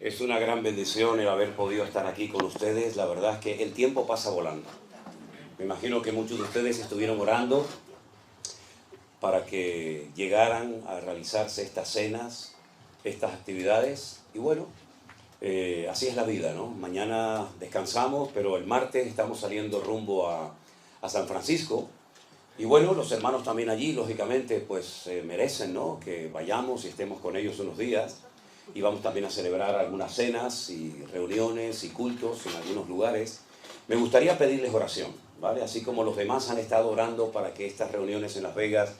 Es una gran bendición el haber podido estar aquí con ustedes. La verdad es que el tiempo pasa volando. Me imagino que muchos de ustedes estuvieron orando para que llegaran a realizarse estas cenas, estas actividades. Y bueno, así es la vida, ¿no? Mañana descansamos, pero el martes estamos saliendo rumbo a San Francisco. Y bueno, los hermanos también allí, lógicamente, pues merecen, ¿no?, que vayamos y estemos con ellos unos días. Y vamos también a celebrar algunas cenas y reuniones y cultos en algunos lugares. Me gustaría pedirles oración, ¿vale? Así como los demás han estado orando para que estas reuniones en Las Vegas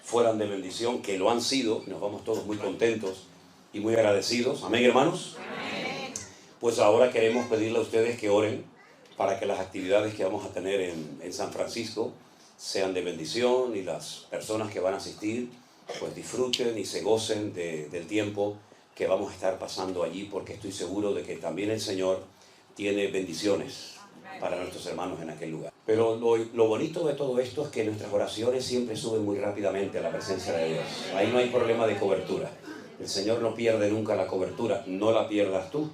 fueran de bendición, que lo han sido, nos vamos todos muy contentos y muy agradecidos. ¿Amén, hermanos? Amén. Pues ahora queremos pedirle a ustedes que oren para que las actividades que vamos a tener en San Francisco sean de bendición y las personas que van a asistir pues disfruten y se gocen del tiempo que vamos a estar pasando allí, porque estoy seguro de que también el Señor tiene bendiciones para nuestros hermanos en aquel lugar. Pero lo bonito de todo esto es que nuestras oraciones siempre suben muy rápidamente a la presencia de Dios. Ahí no hay problema de cobertura. El Señor no pierde nunca la cobertura, no la pierdas tú.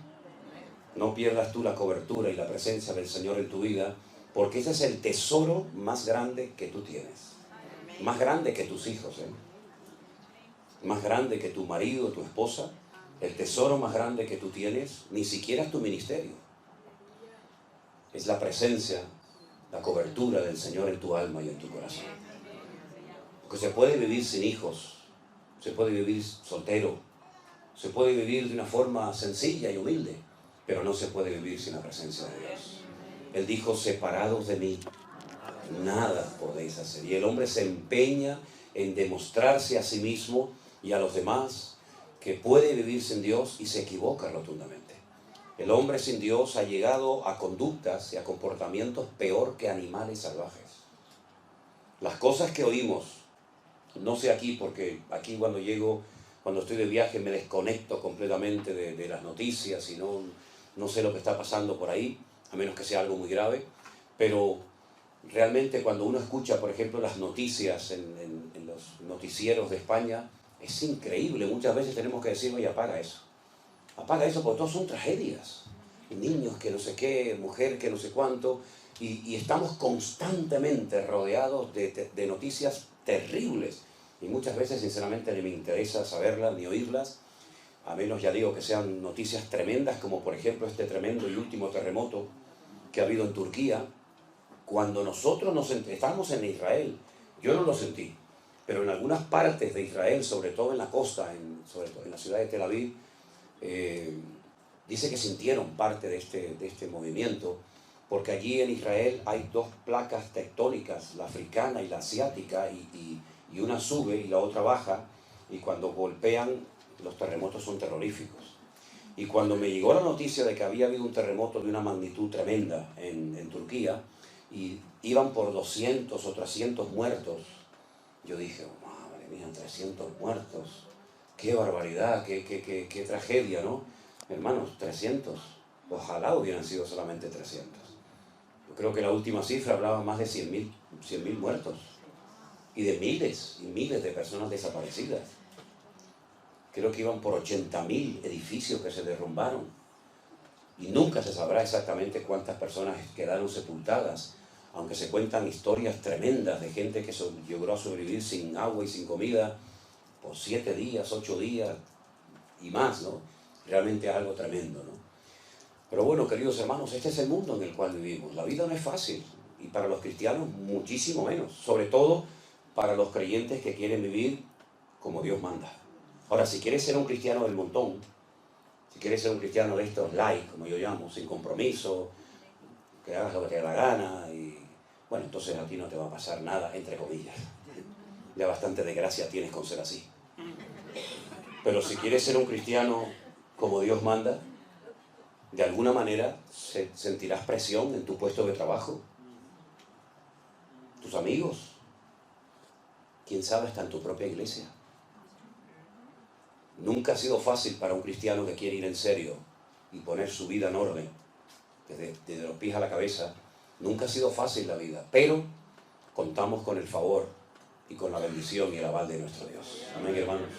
No pierdas tú la cobertura y la presencia del Señor en tu vida, porque ese es el tesoro más grande que tú tienes. Más grande que tus hijos, más grande que tu marido, tu esposa. El tesoro más grande que tú tienes, ni siquiera es tu ministerio. Es la presencia, la cobertura del Señor en tu alma y en tu corazón. Porque se puede vivir sin hijos, se puede vivir soltero, se puede vivir de una forma sencilla y humilde, pero no se puede vivir sin la presencia de Dios. Él dijo, separados de mí, nada podéis hacer. Y el hombre se empeña en demostrarse a sí mismo y a los demás que puede vivir sin Dios, y se equivoca rotundamente. El hombre sin Dios ha llegado a conductas y a comportamientos peor que animales salvajes. Las cosas que oímos, no sé aquí, porque aquí cuando llego, cuando estoy de viaje me desconecto completamente de las noticias y no sé lo que está pasando por ahí, a menos que sea algo muy grave, pero realmente cuando uno escucha, por ejemplo, las noticias en los noticieros de España, es increíble. Muchas veces tenemos que decir, oye, apaga eso, porque todos son tragedias. Niños que no sé qué, mujer que no sé cuánto, y estamos constantemente rodeados de noticias terribles. Y muchas veces, sinceramente, ni me interesa saberlas ni oírlas, a menos, ya digo, que sean noticias tremendas, como por ejemplo este tremendo y último terremoto que ha habido en Turquía. Cuando nosotros estábamos en Israel, yo no lo sentí, pero en algunas partes de Israel, sobre todo en la costa, sobre todo en la ciudad de Tel Aviv, dice que sintieron parte de este movimiento, porque allí en Israel hay dos placas tectónicas, la africana y la asiática, y una sube y la otra baja, y cuando golpean, los terremotos son terroríficos. Y cuando me llegó la noticia de que había habido un terremoto de una magnitud tremenda en Turquía, y iban por 200 o 300 muertos, yo dije, oh, madre mía, 300 muertos, qué barbaridad, qué tragedia, ¿no? Hermanos, 300, ojalá hubieran sido solamente 300. Yo creo que la última cifra hablaba más de 100.000 muertos, y de miles y miles de personas desaparecidas. Creo que iban por 80.000 edificios que se derrumbaron, y nunca se sabrá exactamente cuántas personas quedaron sepultadas, aunque se cuentan historias tremendas de gente que logró sobrevivir sin agua y sin comida por 7 días, 8 días y más, ¿no? Realmente es algo tremendo, ¿no? Pero bueno, queridos hermanos, este es el mundo en el cual vivimos. La vida no es fácil, y para los cristianos muchísimo menos, sobre todo para los creyentes que quieren vivir como Dios manda. Ahora, si quieres ser un cristiano del montón, si quieres ser un cristiano de estos light, como yo llamo, sin compromiso, que hagas lo que te dé la gana, y bueno, entonces a ti no te va a pasar nada, entre comillas. Ya bastante desgracia tienes con ser así. Pero si quieres ser un cristiano como Dios manda, de alguna manera sentirás presión en tu puesto de trabajo. Tus amigos, quién sabe, hasta en tu propia iglesia. Nunca ha sido fácil para un cristiano que quiere ir en serio y poner su vida en orden, desde los pies a la cabeza. Nunca ha sido fácil la vida, pero contamos con el favor y con la bendición y el aval de nuestro Dios. Amén, hermanos.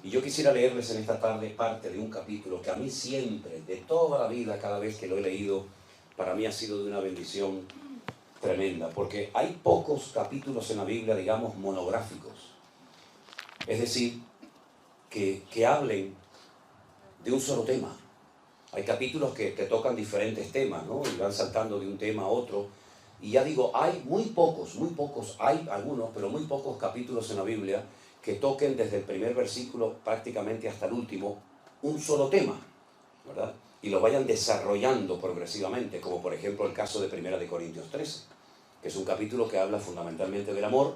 Y yo quisiera leerles en esta tarde parte de un capítulo que a mí siempre, de toda la vida, cada vez que lo he leído, para mí ha sido de una bendición tremenda, porque hay pocos capítulos en la Biblia, digamos, monográficos. Es decir, que hablen de un solo tema. Hay capítulos que tocan diferentes temas, ¿no? Y van saltando de un tema a otro. Y ya digo, hay muy pocos, hay algunos, pero muy pocos capítulos en la Biblia que toquen desde el primer versículo prácticamente hasta el último un solo tema, ¿verdad? Y lo vayan desarrollando progresivamente, como por ejemplo el caso de 1 Corintios 13, que es un capítulo que habla fundamentalmente del amor,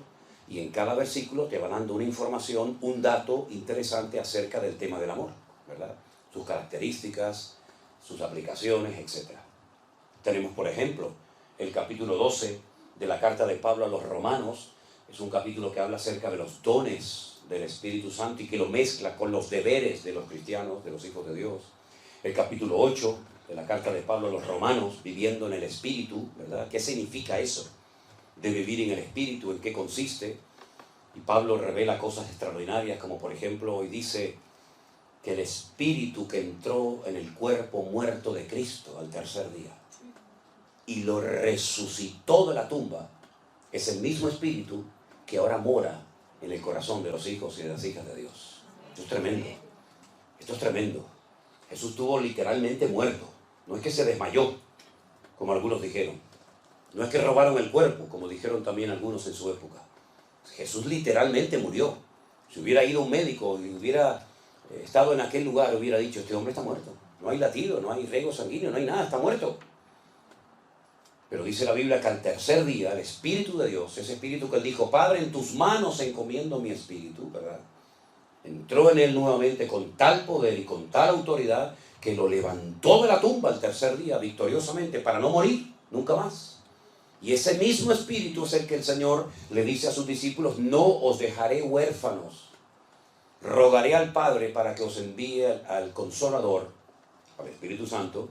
y en cada versículo te va dando una información, un dato interesante acerca del tema del amor, ¿verdad? Sus características, sus aplicaciones, etc. Tenemos, por ejemplo, el capítulo 12 de la carta de Pablo a los Romanos. Es un capítulo que habla acerca de los dones del Espíritu Santo y que lo mezcla con los deberes de los cristianos, de los hijos de Dios. El capítulo 8 de la carta de Pablo a los Romanos, viviendo en el Espíritu, ¿verdad? ¿Qué significa eso de vivir en el Espíritu? ¿En qué consiste? Y Pablo revela cosas extraordinarias, como por ejemplo hoy dice que el Espíritu que entró en el cuerpo muerto de Cristo al tercer día y lo resucitó de la tumba, es el mismo Espíritu que ahora mora en el corazón de los hijos y de las hijas de Dios. Esto es tremendo. Esto es tremendo. Jesús estuvo literalmente muerto. No es que se desmayó, como algunos dijeron. No es que robaron el cuerpo, como dijeron también algunos en su época. Jesús literalmente murió. Si hubiera ido un médico y hubiera estado en aquel lugar, hubiera dicho, este hombre está muerto. No hay latido, no hay riego sanguíneo, no hay nada, está muerto. Pero dice la Biblia que al tercer día el Espíritu de Dios, ese Espíritu que él dijo, Padre, en tus manos encomiendo mi espíritu, ¿verdad? Entró en él nuevamente con tal poder y con tal autoridad que lo levantó de la tumba al tercer día victoriosamente para no morir nunca más. Y ese mismo Espíritu es el que el Señor le dice a sus discípulos, no os dejaré huérfanos, rogaré al Padre para que os envíe al Consolador, al Espíritu Santo,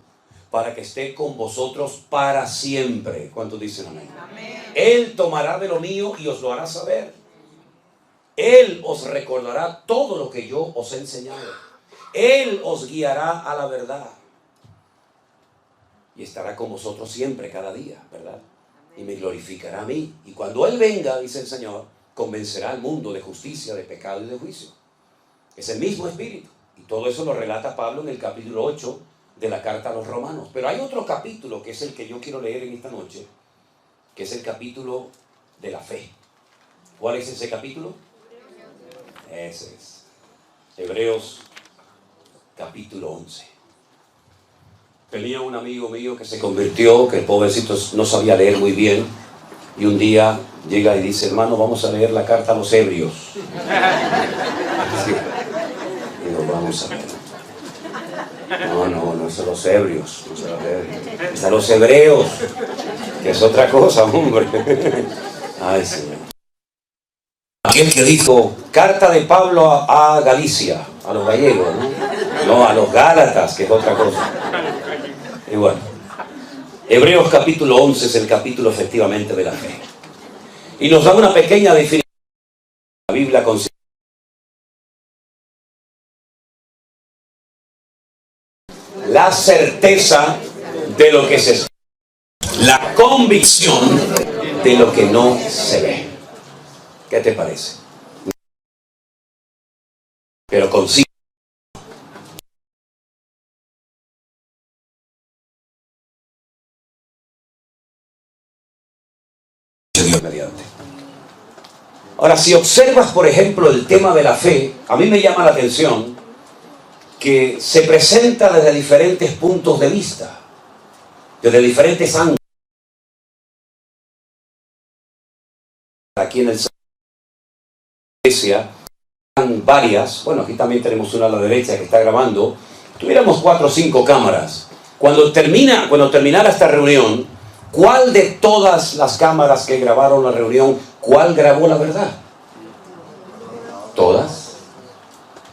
para que esté con vosotros para siempre. ¿Cuántos dicen amén? Amén. Él tomará de lo mío y os lo hará saber. Él os recordará todo lo que yo os he enseñado. Él os guiará a la verdad. Y estará con vosotros siempre, cada día, ¿verdad? Y me glorificará a mí. Y cuando Él venga, dice el Señor, convencerá al mundo de justicia, de pecado y de juicio. Es el mismo Espíritu. Y todo eso lo relata Pablo en el capítulo 8 de la carta a los Romanos. Pero hay otro capítulo que es el que yo quiero leer en esta noche, que es el capítulo de la fe. ¿Cuál es ese capítulo? Ese es Hebreos capítulo 11. Tenía un amigo mío que se convirtió, que el pobrecito no sabía leer muy bien, y un día llega y dice, hermano, vamos a leer la carta a los Hebreos. Sí. Digo, vamos a ver. No son los Hebreos, no son los Hebreos. Es a los Hebreos, que es otra cosa, hombre. Ay, Señor. Aquel que dijo, carta de Pablo a Galicia, a los gallegos, ¿no? No, a los Gálatas, que es otra cosa. Y bueno, Hebreos capítulo 11 es el capítulo efectivamente de la fe. Y nos da una pequeña definición de la Biblia considera la certeza de lo que se espera, la convicción de lo que no se ve. ¿Qué te parece? Pero consigue Dios mediante. Ahora, si observas, por ejemplo, el tema de la fe, a mí me llama la atención que se presenta desde diferentes puntos de vista, desde diferentes ángulos. Aquí en el iglesia hay varias, bueno, aquí también tenemos una a la derecha que está grabando. Tuviéramos 4 o 5 cámaras. Cuando terminara esta reunión, ¿cuál de todas las cámaras que grabaron la reunión, cuál grabó la verdad? Todas.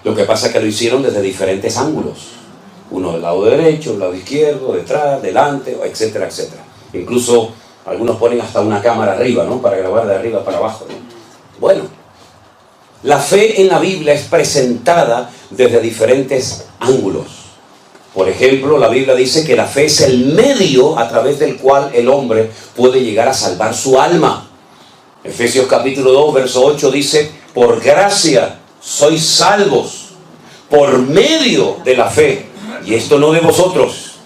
Lo que pasa es que lo hicieron desde diferentes ángulos. Uno del lado derecho, del lado izquierdo, detrás, delante, etcétera, etcétera. Incluso algunos ponen hasta una cámara arriba, ¿no? Para grabar de arriba para abajo, ¿no? Bueno, La fe en la Biblia es presentada desde diferentes ángulos. Por ejemplo, la Biblia dice que la fe es el medio a través del cual el hombre puede llegar a salvar su alma. Efesios capítulo 2, verso 8 dice: por gracia sois salvos por medio de la fe, y esto no de vosotros,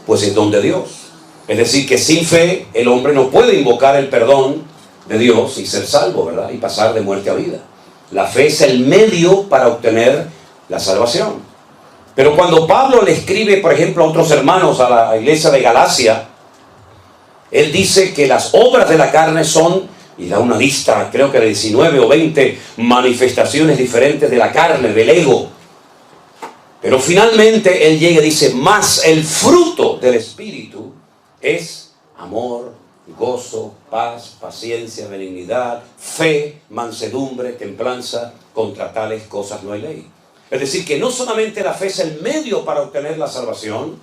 pues es don de Dios. Es decir, que sin fe el hombre no puede invocar el perdón de Dios y ser salvo, ¿verdad? Y pasar de muerte a vida. La fe es el medio para obtener la salvación. Pero cuando Pablo le escribe, por ejemplo, a otros hermanos, a la iglesia de Galacia, él dice que las obras de la carne son, y da una lista, creo que de 19 o 20 manifestaciones diferentes de la carne, del ego. Pero finalmente él llega y dice: más el fruto del Espíritu es amor, gozo, paz, paciencia, benignidad, fe, mansedumbre, templanza. Contra tales cosas no hay ley. Es decir, que no solamente la fe es el medio para obtener la salvación,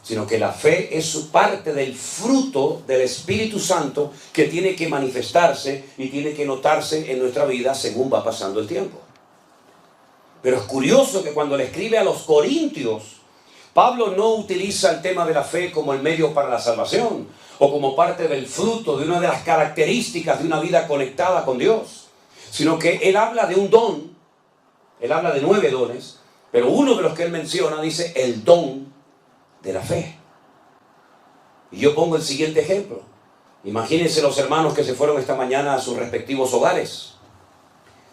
sino que la fe es parte del fruto del Espíritu Santo que tiene que manifestarse y tiene que notarse en nuestra vida según va pasando el tiempo. Pero es curioso que cuando le escribe a los Corintios, Pablo no utiliza el tema de la fe como el medio para la salvación o como parte del fruto de una de las características de una vida conectada con Dios, sino que él habla de un don. Él habla de 9 dones, pero uno de los que él menciona dice el don de la fe. Y yo pongo el siguiente ejemplo. Imagínense los hermanos que se fueron esta mañana a sus respectivos hogares.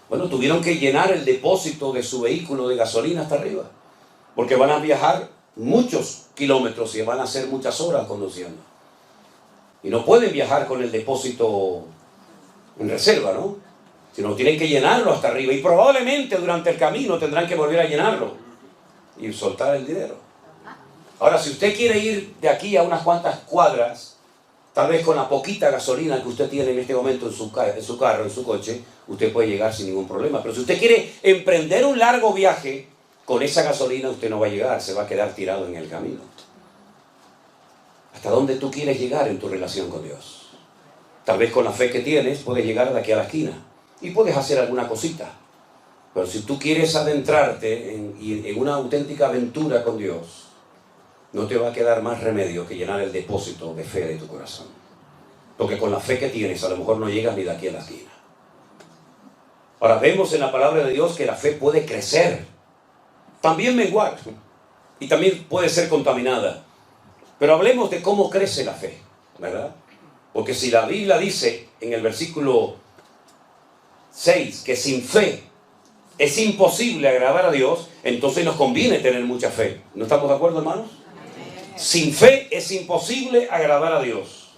Bueno, tuvieron que llenar el depósito de su vehículo de gasolina hasta arriba, porque van a viajar muchos kilómetros y van a hacer muchas horas conduciendo. Y no pueden viajar con el depósito en reserva, ¿no? Sino tienen que llenarlo hasta arriba, y probablemente durante el camino tendrán que volver a llenarlo y soltar el dinero. Ahora, si usted quiere ir de aquí a unas cuantas cuadras, tal vez con la poquita gasolina que usted tiene en este momento en su carro, en su coche, usted puede llegar sin ningún problema. Pero si usted quiere emprender un largo viaje, con esa gasolina usted no va a llegar, se va a quedar tirado en el camino. ¿Hasta dónde tú quieres llegar en tu relación con Dios? Tal vez con la fe que tienes puedes llegar de aquí a la esquina y puedes hacer alguna cosita. Pero si tú quieres adentrarte en una auténtica aventura con Dios, no te va a quedar más remedio que llenar el depósito de fe de tu corazón. Porque con la fe que tienes a lo mejor no llegas ni de aquí a la esquina. Ahora vemos en la palabra de Dios que la fe puede crecer, también menguar, y también puede ser contaminada. Pero hablemos de cómo crece la fe, ¿verdad? Porque si la Biblia dice en el versículo 6 que sin fe es imposible agradar a Dios, entonces nos conviene tener mucha fe. ¿No estamos de acuerdo, hermanos? Sin fe es imposible agradar a Dios.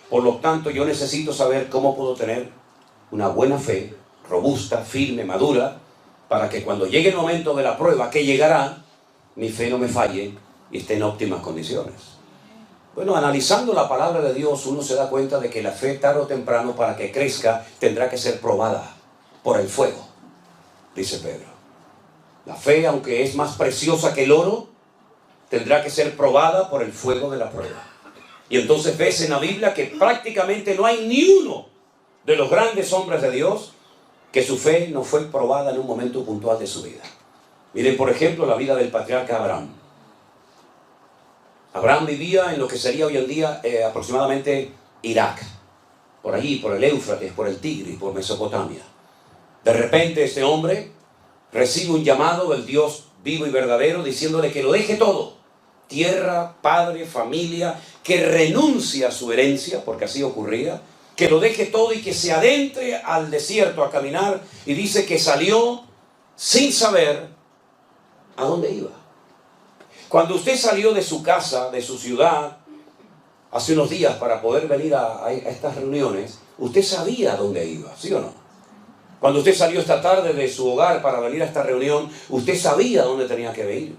Por lo tanto, yo necesito saber cómo puedo tener una buena fe, robusta, firme, madura, para que cuando llegue el momento de la prueba, que llegará, mi fe no me falle y esté en óptimas condiciones. Bueno, analizando la palabra de Dios, uno se da cuenta de que la fe, tarde o temprano, para que crezca, tendrá que ser probada por el fuego, dice Pedro. La fe, aunque es más preciosa que el oro, tendrá que ser probada por el fuego de la prueba. Y entonces ves en la Biblia que prácticamente no hay ni uno de los grandes hombres de Dios que su fe no fue probada en un momento puntual de su vida. Miren, por ejemplo, la vida del patriarca Abraham. Abraham vivía en lo que sería hoy en día aproximadamente Irak, por allí, por el Éufrates, por el Tigris, por Mesopotamia. De repente este hombre recibe un llamado del Dios vivo y verdadero diciéndole que lo deje todo, tierra, padre, familia, que renuncie a su herencia, porque así ocurría, que lo deje todo y que se adentre al desierto a caminar, y dice que salió sin saber a dónde iba. Cuando usted salió de su casa, de su ciudad, hace unos días para poder venir a estas reuniones, usted sabía a dónde iba, ¿sí o no? Cuando usted salió esta tarde de su hogar para venir a esta reunión, usted sabía a dónde tenía que ir.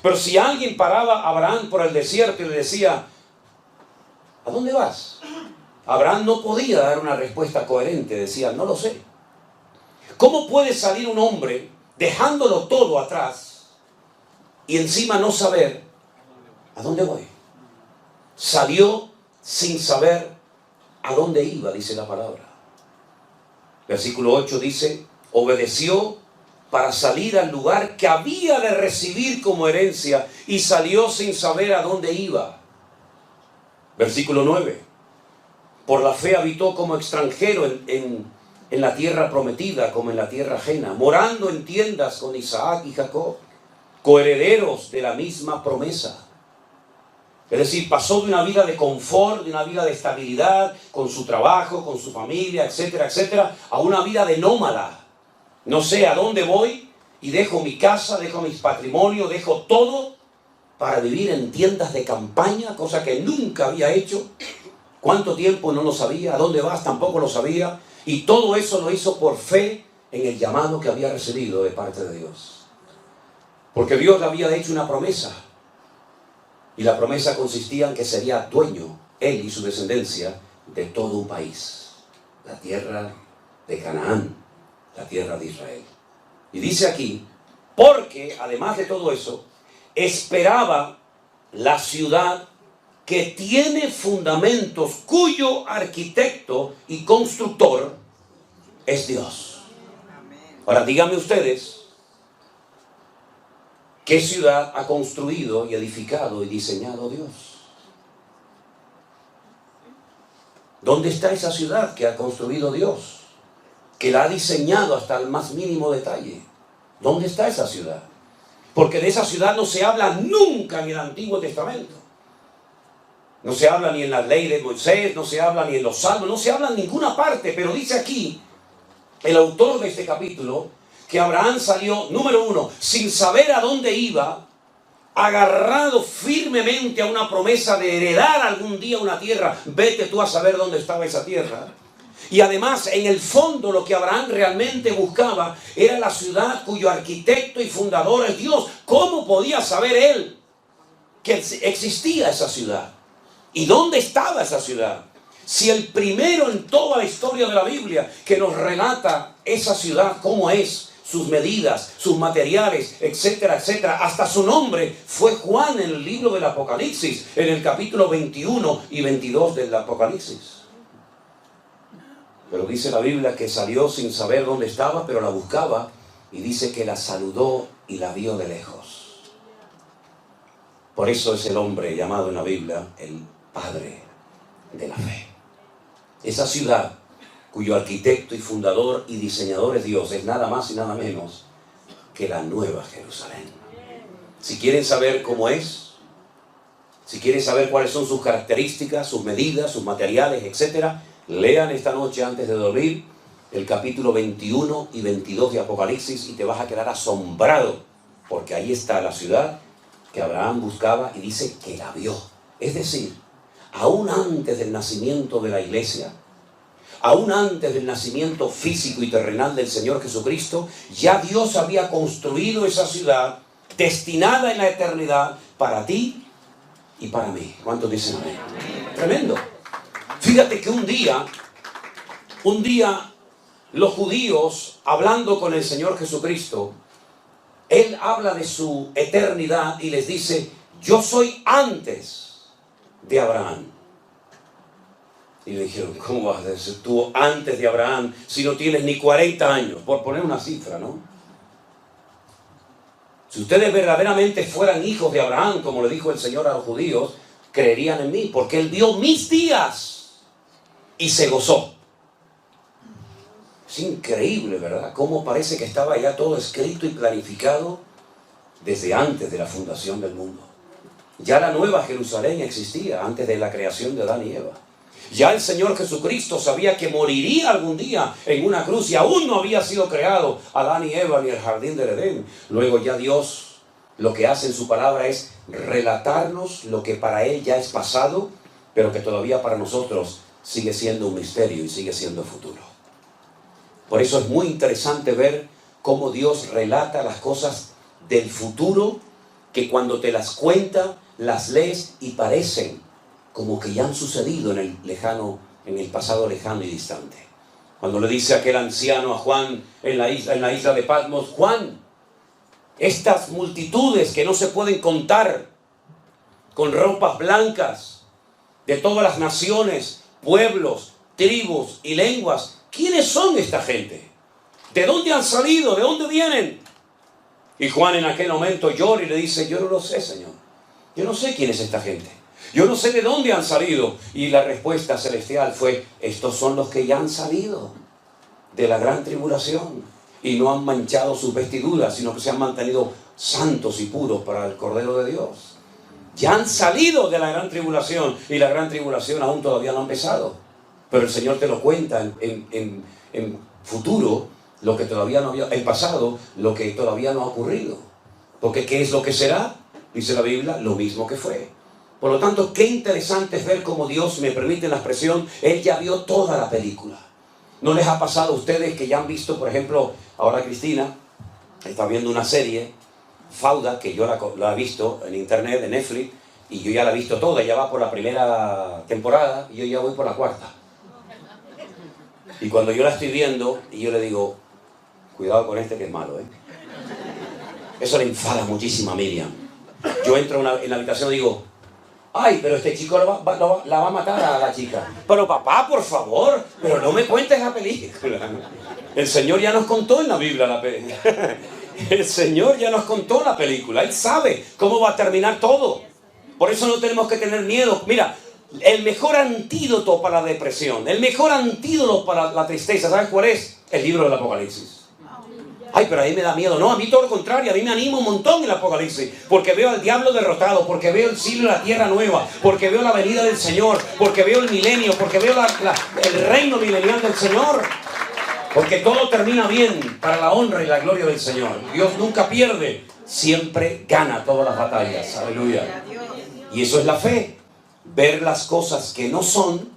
Pero si alguien paraba a Abraham por el desierto y le decía, ¿a dónde vas? Abraham no podía dar una respuesta coherente, decía, no lo sé. ¿Cómo puede salir un hombre dejándolo todo atrás y encima no saber a dónde voy? Salió sin saber a dónde iba, dice la palabra. Versículo 8 dice, obedeció para salir al lugar que había de recibir como herencia y salió sin saber a dónde iba. Versículo 9. Por la fe habitó como extranjero en la tierra prometida, como en la tierra ajena, morando en tiendas con Isaac y Jacob, coherederos de la misma promesa. Es decir, pasó de una vida de confort, de una vida de estabilidad, con su trabajo, con su familia, etcétera, etcétera, a una vida de nómada. No sé a dónde voy y dejo mi casa, dejo mis patrimonios, dejo todo para vivir en tiendas de campaña, cosa que nunca había hecho. ¿Cuánto tiempo? No lo sabía. ¿A dónde vas? Tampoco lo sabía. Y todo eso lo hizo por fe en el llamado que había recibido de parte de Dios. Porque Dios le había hecho una promesa. Y la promesa consistía en que sería dueño, él y su descendencia, de todo un país. La tierra de Canaán, la tierra de Israel. Y dice aquí, porque además de todo eso, esperaba la ciudad que tiene fundamentos, cuyo arquitecto y constructor es Dios. Ahora díganme ustedes, ¿qué ciudad ha construido y edificado y diseñado Dios? ¿Dónde está esa ciudad que ha construido Dios? Que la ha diseñado hasta el más mínimo detalle. ¿Dónde está esa ciudad? Porque de esa ciudad no se habla nunca en el Antiguo Testamento. No se habla ni en la ley de Moisés, no se habla ni en los salmos, no se habla en ninguna parte, pero dice aquí el autor de este capítulo que Abraham salió, número uno, sin saber a dónde iba, agarrado firmemente a una promesa de heredar algún día una tierra. Vete tú a saber dónde estaba esa tierra. Y además, en el fondo, lo que Abraham realmente buscaba era la ciudad cuyo arquitecto y fundador es Dios. ¿Cómo podía saber él que existía esa ciudad? ¿Y dónde estaba esa ciudad? Si el primero en toda la historia de la Biblia que nos relata esa ciudad, cómo es, sus medidas, sus materiales, etcétera, etcétera, hasta su nombre, fue Juan en el libro del Apocalipsis, en el capítulo 21 y 22 del Apocalipsis. Pero dice la Biblia que salió sin saber dónde estaba, pero la buscaba, y dice que la saludó y la vio de lejos. Por eso es el hombre llamado en la Biblia el padre de la fe. Esa ciudad cuyo arquitecto y fundador y diseñador es Dios, es nada más y nada menos que la Nueva Jerusalén. Si quieren saber cómo es, si quieren saber cuáles son sus características, sus medidas, sus materiales, etcétera, lean esta noche antes de dormir el capítulo 21 y 22 de Apocalipsis y te vas a quedar asombrado, porque ahí está la ciudad que Abraham buscaba y dice que la vio. Es decir, aún antes del nacimiento de la iglesia, aún antes del nacimiento físico y terrenal del Señor Jesucristo, ya Dios había construido esa ciudad destinada en la eternidad para ti y para mí. ¿Cuántos dicen amén? Tremendo. Fíjate que un día los judíos, hablando con el Señor Jesucristo, Él habla de su eternidad y les dice, yo soy antes de Abraham. Y le dijeron, ¿cómo vas a ser tú antes de Abraham si no tienes ni 40 años? Por poner una cifra, ¿no? Si ustedes verdaderamente fueran hijos de Abraham, como le dijo el Señor a los judíos, creerían en mí, porque Él vio mis días y se gozó. Es increíble, ¿verdad? Cómo parece que estaba ya todo escrito y planificado desde antes de la fundación del mundo. Ya la Nueva Jerusalén existía antes de la creación de Adán y Eva. Ya el Señor Jesucristo sabía que moriría algún día en una cruz y aún no había sido creado Adán y Eva ni el jardín del Edén. Luego ya Dios lo que hace en su palabra es relatarnos lo que para Él ya es pasado, pero que todavía para nosotros sigue siendo un misterio y sigue siendo futuro. Por eso es muy interesante ver cómo Dios relata las cosas del futuro que cuando te las cuenta, las lees y parecen como que ya han sucedido en el pasado lejano y distante. Cuando le dice aquel anciano a Juan en la isla de Patmos, Juan, estas multitudes que no se pueden contar, con ropas blancas, de todas las naciones, pueblos, tribus y lenguas, ¿quiénes son esta gente? ¿De dónde han salido? ¿De dónde vienen? Y Juan en aquel momento llora y le dice, yo no lo sé, Señor. Yo no sé quién es esta gente. Yo no sé de dónde han salido. Y la respuesta celestial fue, estos son los que ya han salido de la gran tribulación y no han manchado sus vestiduras, sino que se han mantenido santos y puros para el Cordero de Dios. Ya han salido de la gran tribulación y la gran tribulación aún todavía no ha empezado. Pero el Señor te lo cuenta en futuro, lo que todavía no había, en pasado, lo que todavía no ha ocurrido. Porque ¿qué es lo que será? Dice la Biblia, lo mismo que fue. Por lo tanto, qué interesante es ver cómo Dios, me permite la expresión, Él ya vio toda la película. ¿No les ha pasado a ustedes que ya han visto, por ejemplo, ahora Cristina está viendo una serie, Fauda, que yo la he visto en internet, en Netflix, y yo ya la he visto toda, ya va por la primera temporada, y yo ya voy por la cuarta. Y cuando yo la estoy viendo, y yo le digo, cuidado con este que es malo, ¿eh? Eso le enfada muchísimo a Miriam. Yo entro en la habitación y digo, ay, pero este chico la va a matar a la chica. Pero papá, por favor, pero no me cuentes la película. El Señor ya nos contó en la Biblia la película. El Señor ya nos contó la película. Él sabe cómo va a terminar todo. Por eso no tenemos que tener miedo. Mira, el mejor antídoto para la depresión, el mejor antídoto para la tristeza, ¿sabes cuál es? El libro del Apocalipsis. Ay, pero ahí me da miedo. No, a mí todo lo contrario, a mí me anima un montón el Apocalipsis, porque veo al diablo derrotado, porque veo el cielo y la tierra nueva, porque veo la venida del Señor, porque veo el milenio, porque veo el reino milenial del Señor, porque todo termina bien para la honra y la gloria del Señor. Dios nunca pierde, siempre gana todas las batallas. Aleluya. Y eso es la fe, ver las cosas que no son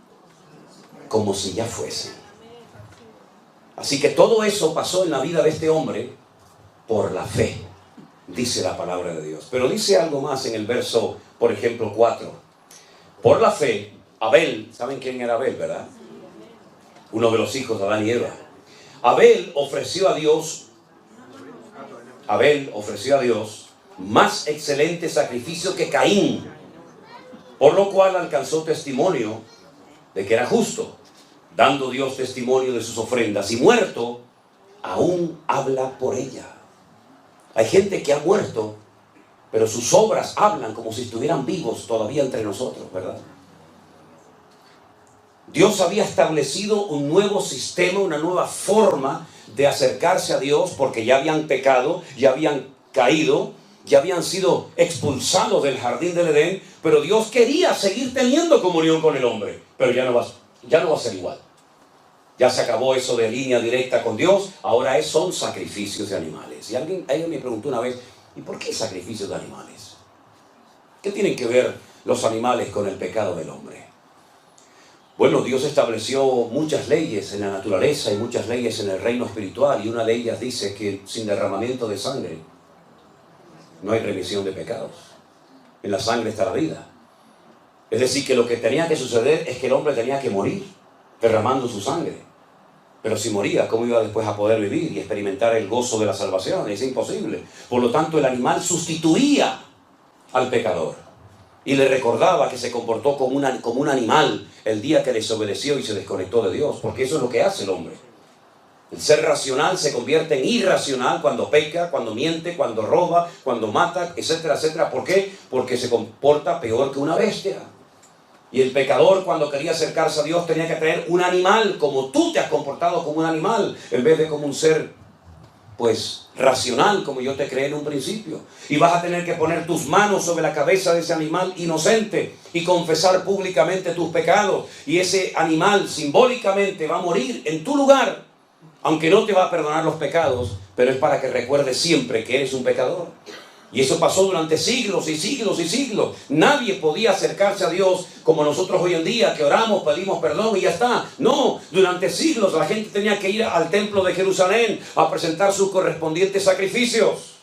como si ya fuesen. Así que todo eso pasó en la vida de este hombre por la fe, dice la palabra de Dios. Pero dice algo más en el verso, por ejemplo, 4. Por la fe, Abel, ¿saben quién era Abel, verdad? Uno de los hijos de Adán y Eva. Abel ofreció a Dios más excelente sacrificio que Caín, por lo cual alcanzó testimonio de que era justo, dando Dios testimonio de sus ofrendas, y muerto, aún habla por ella. Hay gente que ha muerto, pero sus obras hablan como si estuvieran vivos todavía entre nosotros, ¿verdad? Dios había establecido un nuevo sistema, una nueva forma de acercarse a Dios, porque ya habían pecado, ya habían caído, ya habían sido expulsados del jardín del Edén, pero Dios quería seguir teniendo comunión con el hombre, pero ya no va a ser igual. Ya se acabó eso de línea directa con Dios, ahora son sacrificios de animales. Y alguien me preguntó una vez, ¿y por qué sacrificios de animales? ¿Qué tienen que ver los animales con el pecado del hombre? Bueno, Dios estableció muchas leyes en la naturaleza y muchas leyes en el reino espiritual, y una de ellas dice que sin derramamiento de sangre no hay remisión de pecados. En la sangre está la vida. Es decir, que lo que tenía que suceder es que el hombre tenía que morir derramando su sangre. Pero si moría, ¿cómo iba después a poder vivir y experimentar el gozo de la salvación? Es imposible. Por lo tanto, el animal sustituía al pecador y le recordaba que se comportó como un animal el día que desobedeció y se desconectó de Dios, porque eso es lo que hace el hombre. El ser racional se convierte en irracional cuando peca, cuando miente, cuando roba, cuando mata, etcétera, etcétera. ¿Por qué? Porque se comporta peor que una bestia. Y el pecador, cuando quería acercarse a Dios, tenía que traer un animal, como tú te has comportado como un animal, en vez de como un ser, pues, racional, como yo te creé en un principio. Y vas a tener que poner tus manos sobre la cabeza de ese animal inocente y confesar públicamente tus pecados. Y ese animal simbólicamente va a morir en tu lugar, aunque no te va a perdonar los pecados, pero es para que recuerdes siempre que eres un pecador. Y eso pasó durante siglos y siglos y siglos. Nadie podía acercarse a Dios como nosotros hoy en día, que oramos, pedimos perdón y ya está. No, durante siglos la gente tenía que ir al templo de Jerusalén a presentar sus correspondientes sacrificios.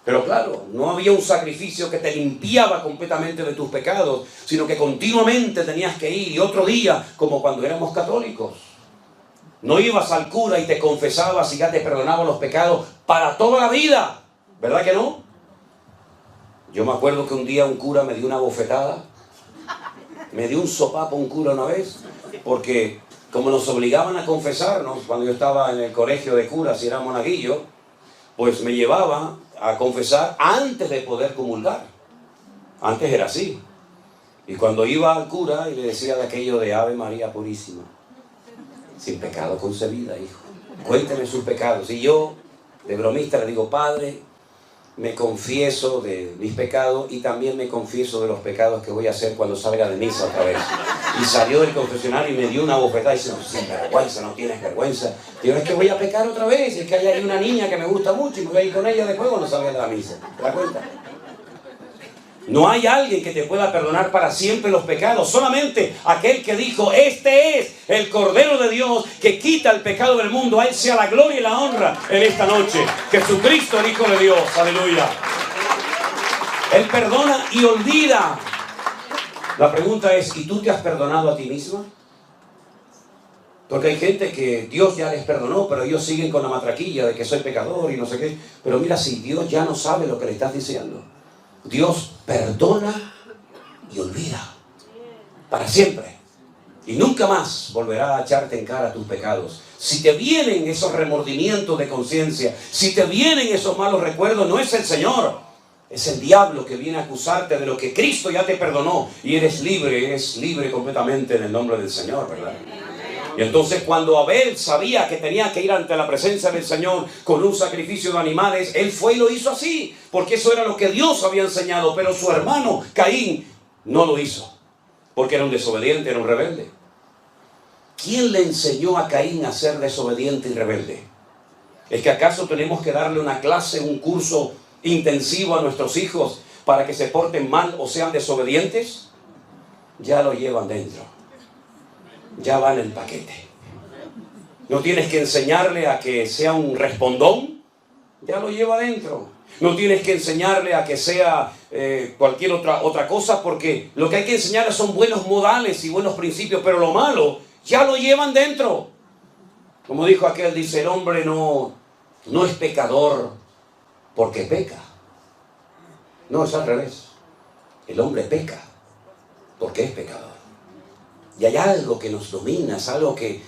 Pero claro, no había un sacrificio que te limpiaba completamente de tus pecados, sino que continuamente tenías que ir, y otro día, como cuando éramos católicos. No ibas al cura y te confesabas y ya te perdonaban los pecados para toda la vida. ¿Verdad que no? Yo me acuerdo que un día un cura me dio una bofetada. Me dio un sopapo un cura una vez, porque como nos obligaban a confesarnos cuando yo estaba en el colegio de curas y era monaguillo, pues me llevaba a confesar antes de poder comulgar. Antes era así. Y cuando iba al cura y le decía de aquello de Ave María Purísima, sin pecado concebida, hijo, cuénteme sus pecados. Y yo, de bromista, le digo, Padre, me confieso de mis pecados y también me confieso de los pecados que voy a hacer cuando salga de misa otra vez. Y salió del confesionario y me dio una bofetada y dice, no, sin vergüenza, no tienes vergüenza. Digo, es que voy a pecar otra vez, es que hay ahí una niña que me gusta mucho y me voy a ir con ella después cuando salga de la misa. ¿Te das cuenta? No hay alguien que te pueda perdonar para siempre los pecados, solamente aquel que dijo, este es el Cordero de Dios que quita el pecado del mundo. A Él sea la gloria y la honra en esta noche. Jesucristo, el Hijo de Dios, aleluya. Él perdona y olvida. La pregunta es, ¿y tú te has perdonado a ti misma? Porque hay gente que Dios ya les perdonó, pero ellos siguen con la matraquilla de que soy pecador y no sé qué. Pero mira, si Dios ya no sabe lo que le estás diciendo. Dios perdona y olvida para siempre y nunca más volverá a echarte en cara tus pecados. Si te vienen esos remordimientos de conciencia, si te vienen esos malos recuerdos, no es el Señor, es el diablo que viene a acusarte de lo que Cristo ya te perdonó y eres libre completamente en el nombre del Señor, ¿verdad? Y entonces cuando Abel sabía que tenía que ir ante la presencia del Señor con un sacrificio de animales, él fue y lo hizo así, porque eso era lo que Dios había enseñado. Pero su hermano Caín no lo hizo, porque era un desobediente, era un rebelde. ¿Quién le enseñó a Caín a ser desobediente y rebelde? ¿Es que acaso tenemos que darle una clase, un curso intensivo a nuestros hijos para que se porten mal o sean desobedientes? Ya lo llevan dentro. Ya va en el paquete. No tienes que enseñarle a que sea un respondón, ya lo lleva adentro. No tienes que enseñarle a que sea cualquier otra cosa, porque lo que hay que enseñarle son buenos modales y buenos principios, pero lo malo ya lo llevan dentro. Como dijo aquel, dice, el hombre no es pecador porque peca. No, es al revés. El hombre peca porque es pecador. Y hay algo que nos domina, es algo que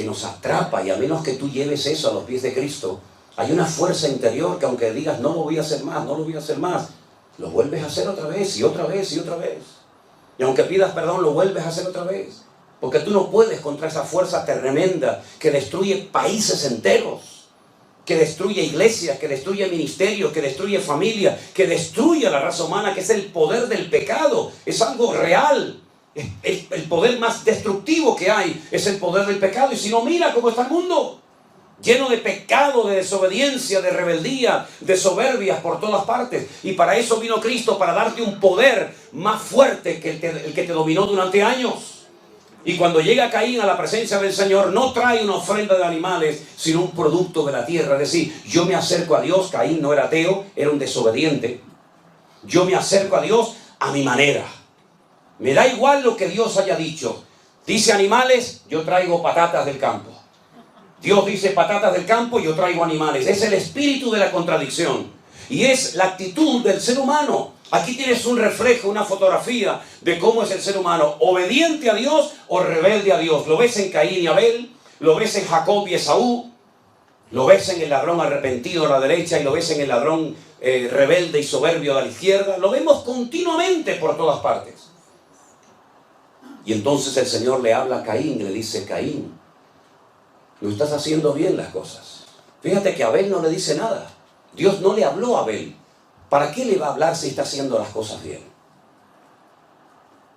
nos atrapa, y a menos que tú lleves eso a los pies de Cristo, hay una fuerza interior que aunque digas no lo voy a hacer más, no lo voy a hacer más, lo vuelves a hacer otra vez y otra vez y otra vez. Y aunque pidas perdón, lo vuelves a hacer otra vez. Porque tú no puedes contra esa fuerza tremenda que destruye países enteros, que destruye iglesias, que destruye ministerios, que destruye familias, que destruye a la raza humana, que es el poder del pecado. Es algo real. El poder más destructivo que hay es el poder del pecado. Y si no, mira cómo está el mundo, lleno de pecado, de desobediencia, de rebeldía, de soberbias por todas partes. Y para eso vino Cristo, para darte un poder más fuerte que el que te dominó durante años. Y cuando llega Caín a la presencia del Señor, no trae una ofrenda de animales, sino un producto de la tierra. Es decir, yo me acerco a Dios. Caín no era ateo, era un desobediente. Yo me acerco a Dios a mi manera. Me da igual lo que Dios haya dicho. Dice animales, yo traigo patatas del campo. Dios dice patatas del campo, yo traigo animales. Es el espíritu de la contradicción. Y es la actitud del ser humano. Aquí tienes un reflejo, una fotografía de cómo es el ser humano. Obediente a Dios o rebelde a Dios. Lo ves en Caín y Abel, lo ves en Jacob y Esaú, lo ves en el ladrón arrepentido a la derecha y lo ves en el ladrón rebelde y soberbio a la izquierda. Lo vemos continuamente por todas partes. Y entonces el Señor le habla a Caín y le dice, Caín, no estás haciendo bien las cosas. Fíjate que Abel no le dice nada. Dios no le habló a Abel. ¿Para qué le va a hablar si está haciendo las cosas bien?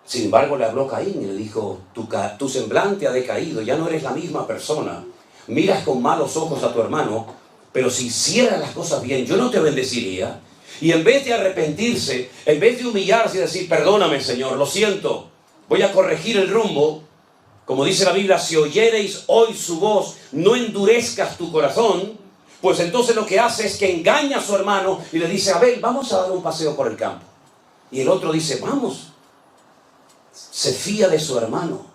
Sin embargo, le habló a Caín y le dijo, tu semblante ha decaído, ya no eres la misma persona. Miras con malos ojos a tu hermano, pero si hicieras las cosas bien, yo no te bendeciría. Y en vez de arrepentirse, en vez de humillarse y decir, perdóname, Señor, lo siento, voy a corregir el rumbo. Como dice la Biblia, si oyereis hoy su voz, no endurezcas tu corazón. Pues entonces lo que hace es que engaña a su hermano y le dice, Abel, vamos a dar un paseo por el campo. Y el otro dice, vamos. Se fía de su hermano.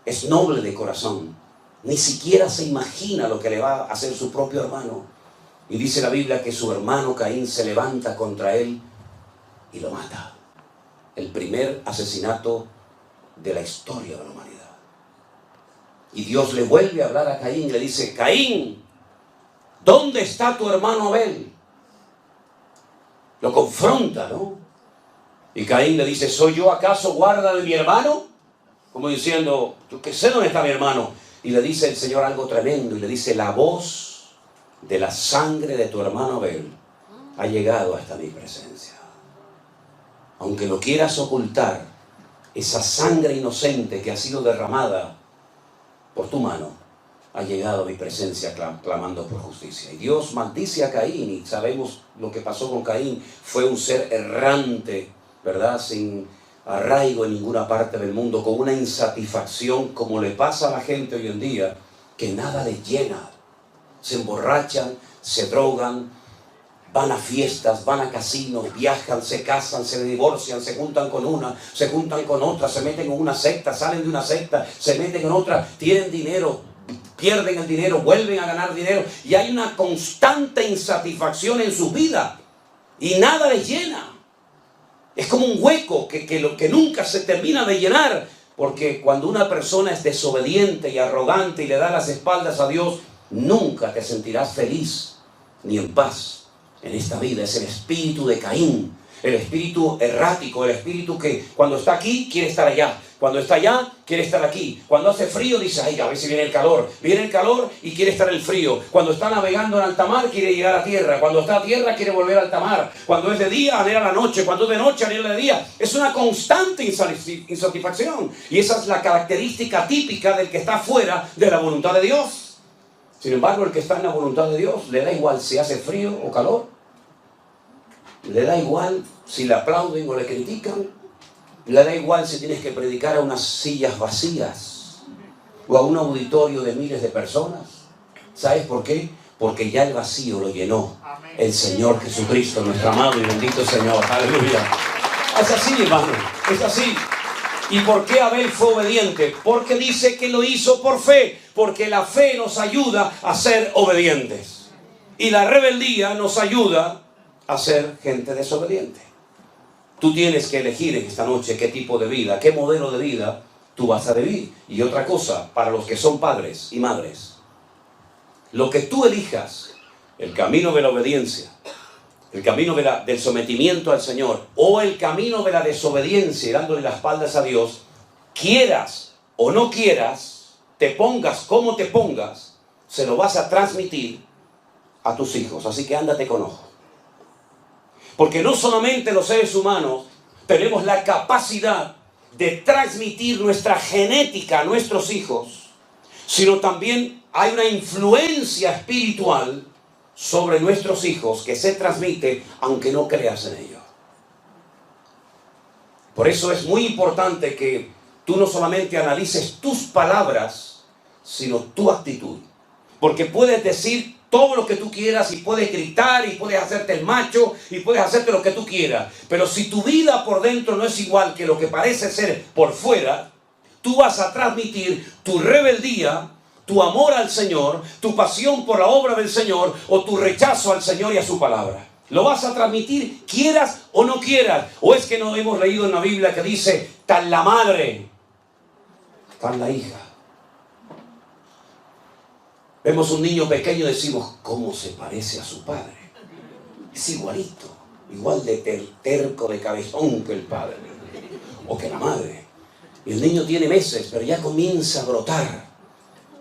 Es noble de corazón. Ni siquiera se imagina lo que le va a hacer su propio hermano. Y dice la Biblia que su hermano Caín se levanta contra él y lo mata. El primer asesinato de la historia de la humanidad. Y Dios le vuelve a hablar a Caín, le dice, Caín, ¿dónde está tu hermano Abel? Lo confronta, ¿no? Y Caín le dice, ¿soy yo acaso guarda de mi hermano? Como diciendo, yo qué sé dónde está mi hermano. Y le dice el Señor algo tremendo, y le dice, la voz de la sangre de tu hermano Abel ha llegado hasta mi presencia. Aunque lo quieras ocultar, esa sangre inocente que ha sido derramada por tu mano ha llegado a mi presencia clamando por justicia. Y Dios maldice a Caín, y sabemos lo que pasó con Caín. Fue un ser errante, ¿verdad? Sin arraigo en ninguna parte del mundo, con una insatisfacción como le pasa a la gente hoy en día, que nada les llena. Se emborrachan, se drogan, van a fiestas, van a casinos, viajan, se casan, se divorcian, se juntan con una, se juntan con otra, se meten en una secta, salen de una secta, se meten en otra, tienen dinero, pierden el dinero, vuelven a ganar dinero, y hay una constante insatisfacción en su vida y nada les llena. Es como un hueco que nunca se termina de llenar, porque cuando una persona es desobediente y arrogante y le da las espaldas a Dios, nunca te sentirás feliz ni en paz en esta vida. Es el espíritu de Caín, el espíritu errático, el espíritu que cuando está aquí quiere estar allá, cuando está allá quiere estar aquí, cuando hace frío dice, ay, a ver si viene el calor y quiere estar el frío, cuando está navegando en alta mar quiere llegar a tierra, cuando está a tierra quiere volver a alta mar, cuando es de día anhela la noche, cuando es de noche anhela de día. Es una constante insatisfacción, y esa es la característica típica del que está fuera de la voluntad de Dios. Sin embargo, el que está en la voluntad de Dios, le da igual si hace frío o calor, le da igual si le aplauden o le critican, le da igual si tienes que predicar a unas sillas vacías o a un auditorio de miles de personas. ¿Sabes por qué? Porque ya el vacío lo llenó el Señor Jesucristo, nuestro amado y bendito Señor. Aleluya. Es así, hermano, es así. ¿Y por qué Abel fue obediente? Porque dice que lo hizo por fe, porque la fe nos ayuda a ser obedientes y la rebeldía nos ayuda a ser gente desobediente. Tú tienes que elegir en esta noche qué tipo de vida, qué modelo de vida tú vas a vivir. Y otra cosa, para los que son padres y madres, lo que tú elijas, el camino de la obediencia, el camino del sometimiento al Señor, o el camino de la desobediencia y dándole las espaldas a Dios, quieras o no quieras, te pongas como te pongas, se lo vas a transmitir a tus hijos. Así que ándate con ojo. Porque no solamente los seres humanos tenemos la capacidad de transmitir nuestra genética a nuestros hijos, sino también hay una influencia espiritual sobre nuestros hijos que se transmite aunque no creas en ello. Por eso es muy importante que tú no solamente analices tus palabras, sino tu actitud. Porque puedes decir todo lo que tú quieras y puedes gritar y puedes hacerte el macho y puedes hacerte lo que tú quieras. Pero si tu vida por dentro no es igual que lo que parece ser por fuera, tú vas a transmitir tu rebeldía, tu amor al Señor, tu pasión por la obra del Señor o tu rechazo al Señor y a su palabra. Lo vas a transmitir quieras o no quieras. O es que no hemos leído en la Biblia que dice, tal la madre, tal la hija. Vemos un niño pequeño y decimos, ¿cómo se parece a su padre? Es igualito, igual de terco, de cabezón que el padre o que la madre. Y el niño tiene meses, pero ya comienza a brotar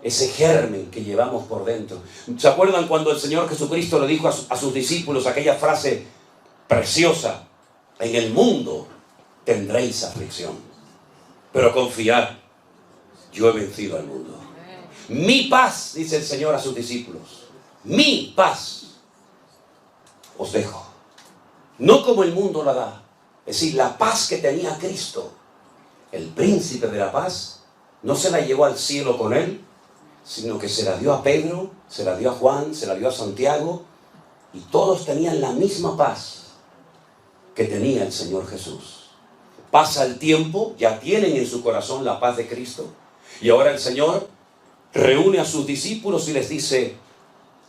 ese germen que llevamos por dentro. ¿Se acuerdan cuando el Señor Jesucristo le dijo a sus discípulos aquella frase preciosa? En el mundo tendréis aflicción, pero confiad, yo he vencido al mundo. Mi paz, dice el Señor a sus discípulos, mi paz os dejo. No como el mundo la da. Es decir, la paz que tenía Cristo, el príncipe de la paz, no se la llevó al cielo con él, sino que se la dio a Pedro, se la dio a Juan, se la dio a Santiago, y todos tenían la misma paz que tenía el Señor Jesús. Pasa el tiempo, ya tienen en su corazón la paz de Cristo, y ahora el Señor reúne a sus discípulos y les dice,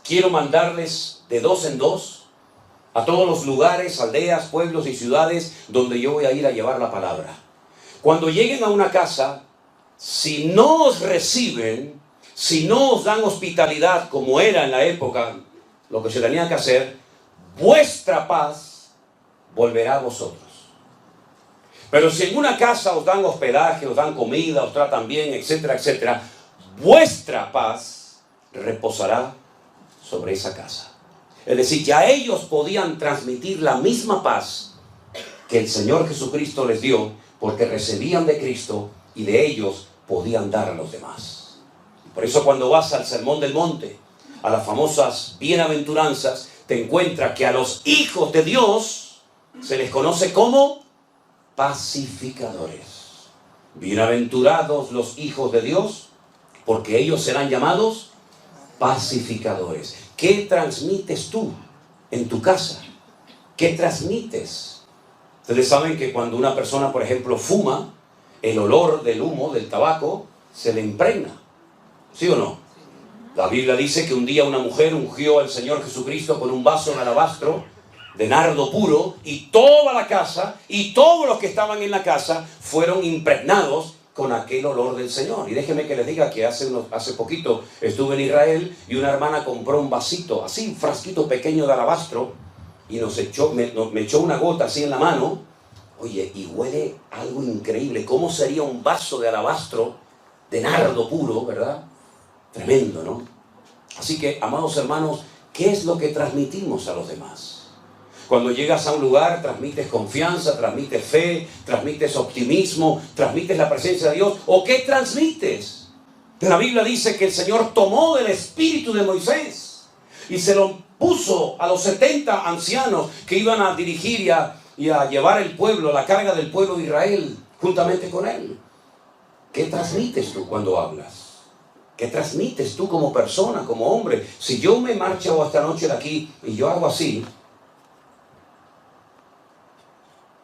quiero mandarles de 2 en 2 a todos los lugares, aldeas, pueblos y ciudades donde yo voy a ir a llevar la palabra. Cuando lleguen a una casa, si no os reciben, si no os dan hospitalidad como era en la época, lo que se tenía que hacer, vuestra paz volverá a vosotros. Pero si en una casa os dan hospedaje, os dan comida, os tratan bien, etcétera, etcétera, vuestra paz reposará sobre esa casa. Es decir, ya ellos podían transmitir la misma paz que el Señor Jesucristo les dio, porque recibían de Cristo y de ellos podían dar a los demás. Por eso cuando vas al Sermón del Monte, a las famosas bienaventuranzas, te encuentras que a los hijos de Dios se les conoce como pacificadores. Bienaventurados los hijos de Dios, porque ellos serán llamados pacificadores. ¿Qué transmites tú en tu casa? ¿Qué transmites? Ustedes saben que cuando una persona, por ejemplo, fuma, el olor del humo, del tabaco, se le impregna. ¿Sí o no? La Biblia dice que un día una mujer ungió al Señor Jesucristo con un vaso en alabastro de nardo puro, y toda la casa y todos los que estaban en la casa fueron impregnados con aquel olor del Señor. Y déjenme que les diga que hace poquito estuve en Israel y una hermana compró un vasito, así un frasquito pequeño de alabastro, y me echó una gota así en la mano. Oye, y huele algo increíble. ¿Cómo sería un vaso de alabastro de nardo puro, verdad? Tremendo, ¿no? Así que, amados hermanos, ¿qué es lo que transmitimos a los demás? Cuando llegas a un lugar, transmites confianza, transmites fe, transmites optimismo, transmites la presencia de Dios. ¿O qué transmites? La Biblia dice que el Señor tomó del espíritu de Moisés y se lo puso a los 70 ancianos que iban a dirigir y a llevar el pueblo, la carga del pueblo de Israel, juntamente con él. ¿Qué transmites tú cuando hablas? ¿Qué transmites tú como persona, como hombre? Si yo me marcho esta noche de aquí y yo hago así,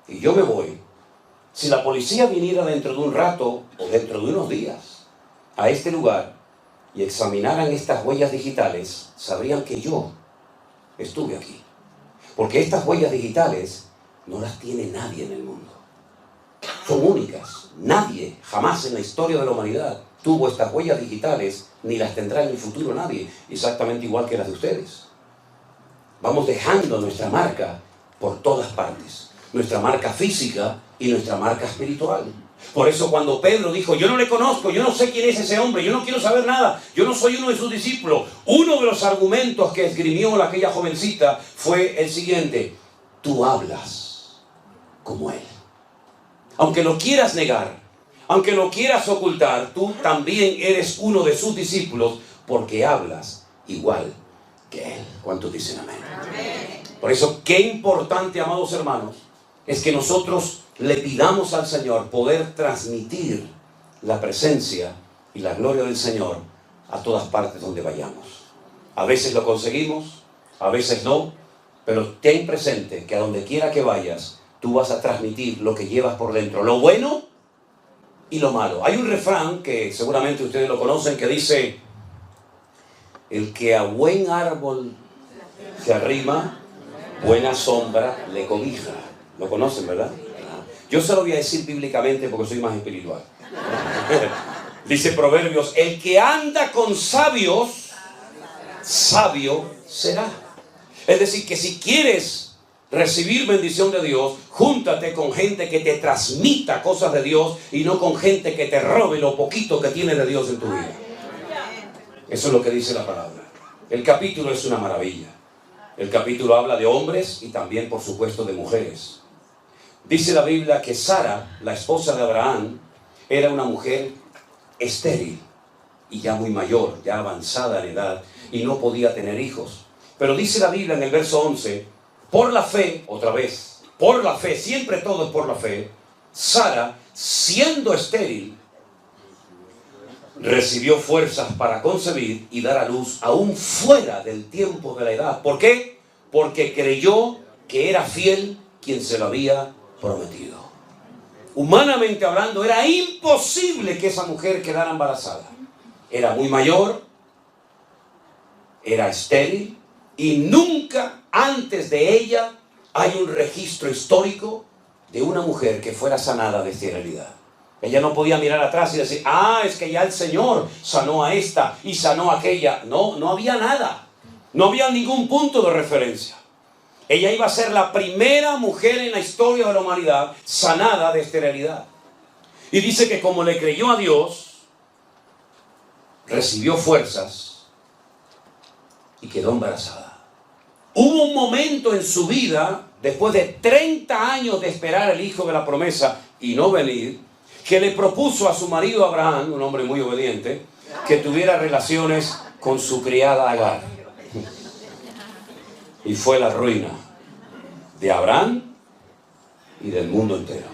y yo me voy, si la policía viniera dentro de un rato o dentro de unos días a este lugar y examinaran estas huellas digitales, sabrían que yo estuve aquí. Porque estas huellas digitales no las tiene nadie en el mundo. Son únicas. Nadie, jamás en la historia de la humanidad, tuvo estas huellas digitales, ni las tendrá en el futuro nadie, exactamente igual que las de ustedes. Vamos dejando nuestra marca por todas partes. Nuestra marca física y nuestra marca espiritual. Por eso cuando Pedro dijo, yo no le conozco, yo no sé quién es ese hombre, yo no quiero saber nada, yo no soy uno de sus discípulos, uno de los argumentos que esgrimió aquella jovencita fue el siguiente: tú hablas como él. Aunque lo quieras negar, aunque lo quieras ocultar, tú también eres uno de sus discípulos, porque hablas igual que él. ¿Cuántos dicen amén? Amén. Por eso, qué importante, amados hermanos, es que nosotros le pidamos al Señor poder transmitir la presencia y la gloria del Señor a todas partes donde vayamos. A veces lo conseguimos, a veces no, pero ten presente que a donde quiera que vayas, tú vas a transmitir lo que llevas por dentro, lo bueno y lo malo. Hay un refrán que seguramente ustedes lo conocen que dice: el que a buen árbol se arrima, buena sombra le cobija. ¿Lo conocen, verdad? Yo se lo voy a decir bíblicamente porque soy más espiritual. Dice Proverbios: el que anda con sabios, sabio será. Es decir, que si quieres recibir bendición de Dios, júntate con gente que te transmita cosas de Dios y no con gente que te robe lo poquito que tiene de Dios en tu vida. Eso es lo que dice la palabra. El capítulo es una maravilla. El capítulo habla de hombres y también, por supuesto, de mujeres. Dice la Biblia que Sara, la esposa de Abraham, era una mujer estéril y ya muy mayor, ya avanzada en edad, y no podía tener hijos. Pero dice la Biblia en el verso 11, por la fe, otra vez, por la fe, siempre todo es por la fe, Sara, siendo estéril, recibió fuerzas para concebir y dar a luz aún fuera del tiempo de la edad. ¿Por qué? Porque creyó que era fiel quien se lo había prometido. Humanamente hablando, era imposible que esa mujer quedara embarazada. Era muy mayor, era estéril, y nunca antes de ella hay un registro histórico de una mujer que fuera sanada de esterilidad. Ella no podía mirar atrás y decir, es que ya el Señor sanó a esta y sanó a aquella. No, no había nada. No había ningún punto de referencia. Ella iba a ser la primera mujer en la historia de la humanidad sanada de esterilidad. Y dice que como le creyó a Dios, recibió fuerzas y quedó embarazada. Hubo un momento en su vida, después de 30 años de esperar el hijo de la promesa y no venir, que le propuso a su marido Abraham, un hombre muy obediente, que tuviera relaciones con su criada Agar. Y fue la ruina de Abraham y del mundo entero.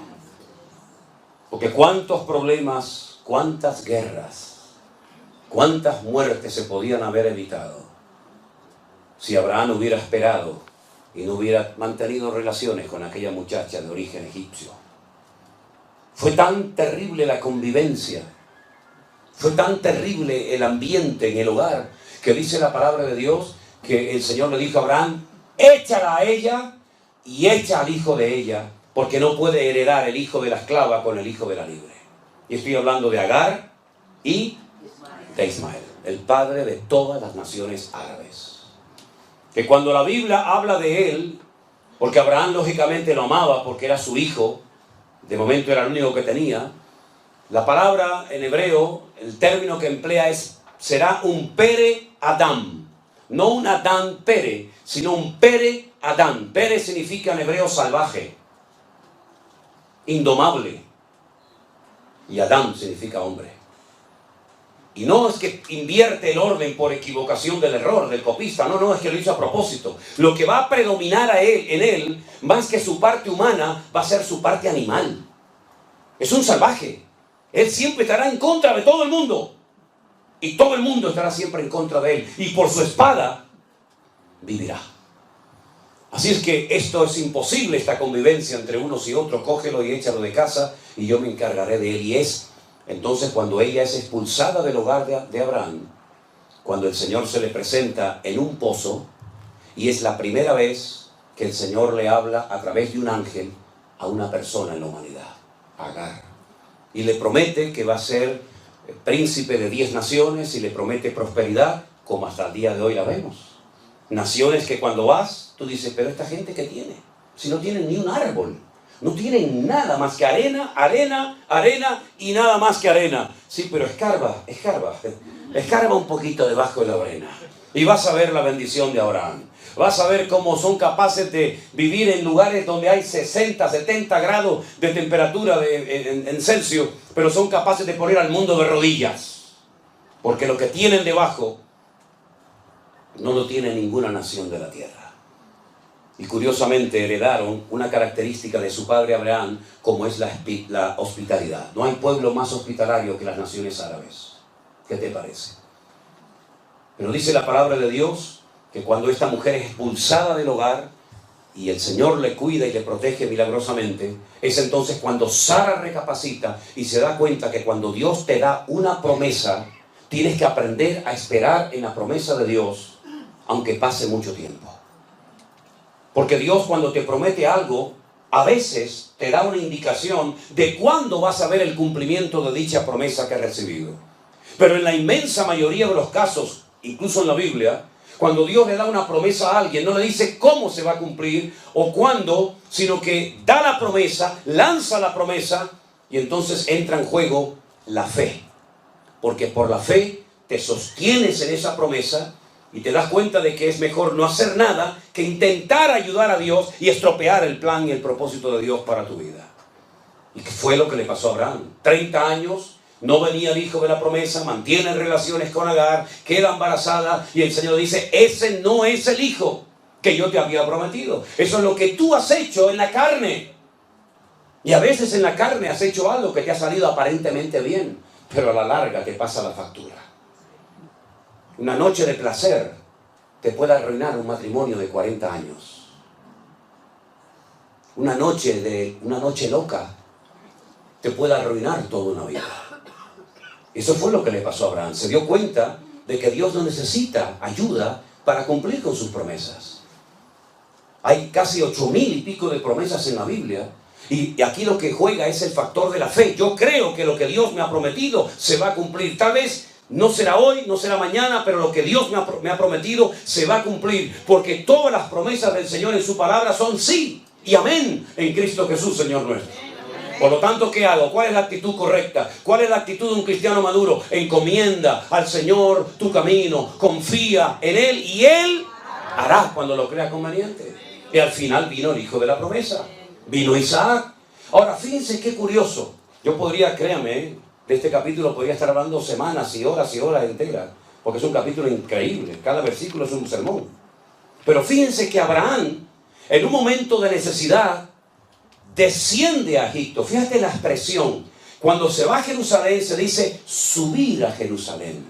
Porque cuántos problemas, cuántas guerras, cuántas muertes se podían haber evitado si Abraham hubiera esperado y no hubiera mantenido relaciones con aquella muchacha de origen egipcio. Fue tan terrible la convivencia, fue tan terrible el ambiente en el hogar, que dice la palabra de Dios que el Señor le dijo a Abraham, échala a ella y echa al hijo de ella, porque no puede heredar el hijo de la esclava con el hijo de la libre. Y estoy hablando de Agar y de Ismael, el padre de todas las naciones árabes. Que cuando la Biblia habla de él, porque Abraham lógicamente lo amaba porque era su hijo, de momento era el único que tenía, la palabra en hebreo, el término que emplea será un Pere Adam. No un Adán Pere, sino un Pere Adán. Pere significa en hebreo salvaje, indomable. Y Adán significa hombre. Y no es que invierte el orden por equivocación del error, del copista. No, es que lo hizo a propósito. Lo que va a predominar en él, más que su parte humana, va a ser su parte animal. Es un salvaje. Él siempre estará en contra de todo el mundo. Y todo el mundo estará siempre en contra de él. Y por su espada vivirá. Así es que esto es imposible, esta convivencia entre unos y otros. Cógelo y échalo de casa y yo me encargaré de él. Y es entonces cuando ella es expulsada del hogar de Abraham, cuando el Señor se le presenta en un pozo, y es la primera vez que el Señor le habla a través de un ángel a una persona en la humanidad, Agar. Y le promete que va a ser príncipe de 10 naciones y le promete prosperidad, como hasta el día de hoy la vemos. Naciones que cuando vas, tú dices, pero esta gente ¿qué tiene? Si no tienen ni un árbol. No tienen nada más que arena, arena, arena y nada más que arena. Sí, pero escarba un poquito debajo de la arena. Y vas a ver la bendición de Abraham. Vas a ver cómo son capaces de vivir en lugares donde hay 60, 70 grados de temperatura en Celsius, pero son capaces de poner al mundo de rodillas. Porque lo que tienen debajo no lo tiene ninguna nación de la tierra. Y curiosamente heredaron una característica de su padre Abraham, como es la hospitalidad. No hay pueblo más hospitalario que las naciones árabes. ¿Qué te parece? Pero dice la palabra de Dios que cuando esta mujer es expulsada del hogar y el Señor le cuida y le protege milagrosamente, es entonces cuando Sara recapacita y se da cuenta que cuando Dios te da una promesa, tienes que aprender a esperar en la promesa de Dios, aunque pase mucho tiempo. Porque Dios cuando te promete algo, a veces te da una indicación de cuándo vas a ver el cumplimiento de dicha promesa que has recibido. Pero en la inmensa mayoría de los casos, incluso en la Biblia, cuando Dios le da una promesa a alguien, no le dice cómo se va a cumplir o cuándo, sino que da la promesa, lanza la promesa y entonces entra en juego la fe. Porque por la fe te sostienes en esa promesa y te das cuenta de que es mejor no hacer nada que intentar ayudar a Dios y estropear el plan y el propósito de Dios para tu vida. Y que fue lo que le pasó a Abraham. 30 años, no venía el hijo de la promesa, mantiene relaciones con Agar, queda embarazada y el Señor dice, ese no es el hijo que yo te había prometido. Eso es lo que tú has hecho en la carne. Y a veces en la carne has hecho algo que te ha salido aparentemente bien, pero a la larga te pasa la factura. Una noche de placer te puede arruinar un matrimonio de 40 años. Una noche loca te puede arruinar toda una vida. Eso fue lo que le pasó a Abraham. Se dio cuenta de que Dios no necesita ayuda para cumplir con sus promesas. Hay casi 8,000 y pico de promesas en la Biblia. Y aquí lo que juega es el factor de la fe. Yo creo que lo que Dios me ha prometido se va a cumplir. Tal vez no será hoy, no será mañana, pero lo que Dios me ha prometido se va a cumplir. Porque todas las promesas del Señor en su palabra son sí y amén en Cristo Jesús, Señor nuestro. Por lo tanto, ¿qué hago? ¿Cuál es la actitud correcta? ¿Cuál es la actitud de un cristiano maduro? Encomienda al Señor tu camino, confía en Él y Él hará cuando lo crea conveniente. Y al final vino el hijo de la promesa. Vino Isaac. Ahora, fíjense qué curioso. Yo podría, créanme, de este capítulo podría estar hablando semanas y horas enteras, porque es un capítulo increíble. Cada versículo es un sermón. Pero fíjense que Abraham, en un momento de necesidad, desciende a Egipto. Fíjate la expresión. Cuando se va a Jerusalén se dice subir a Jerusalén.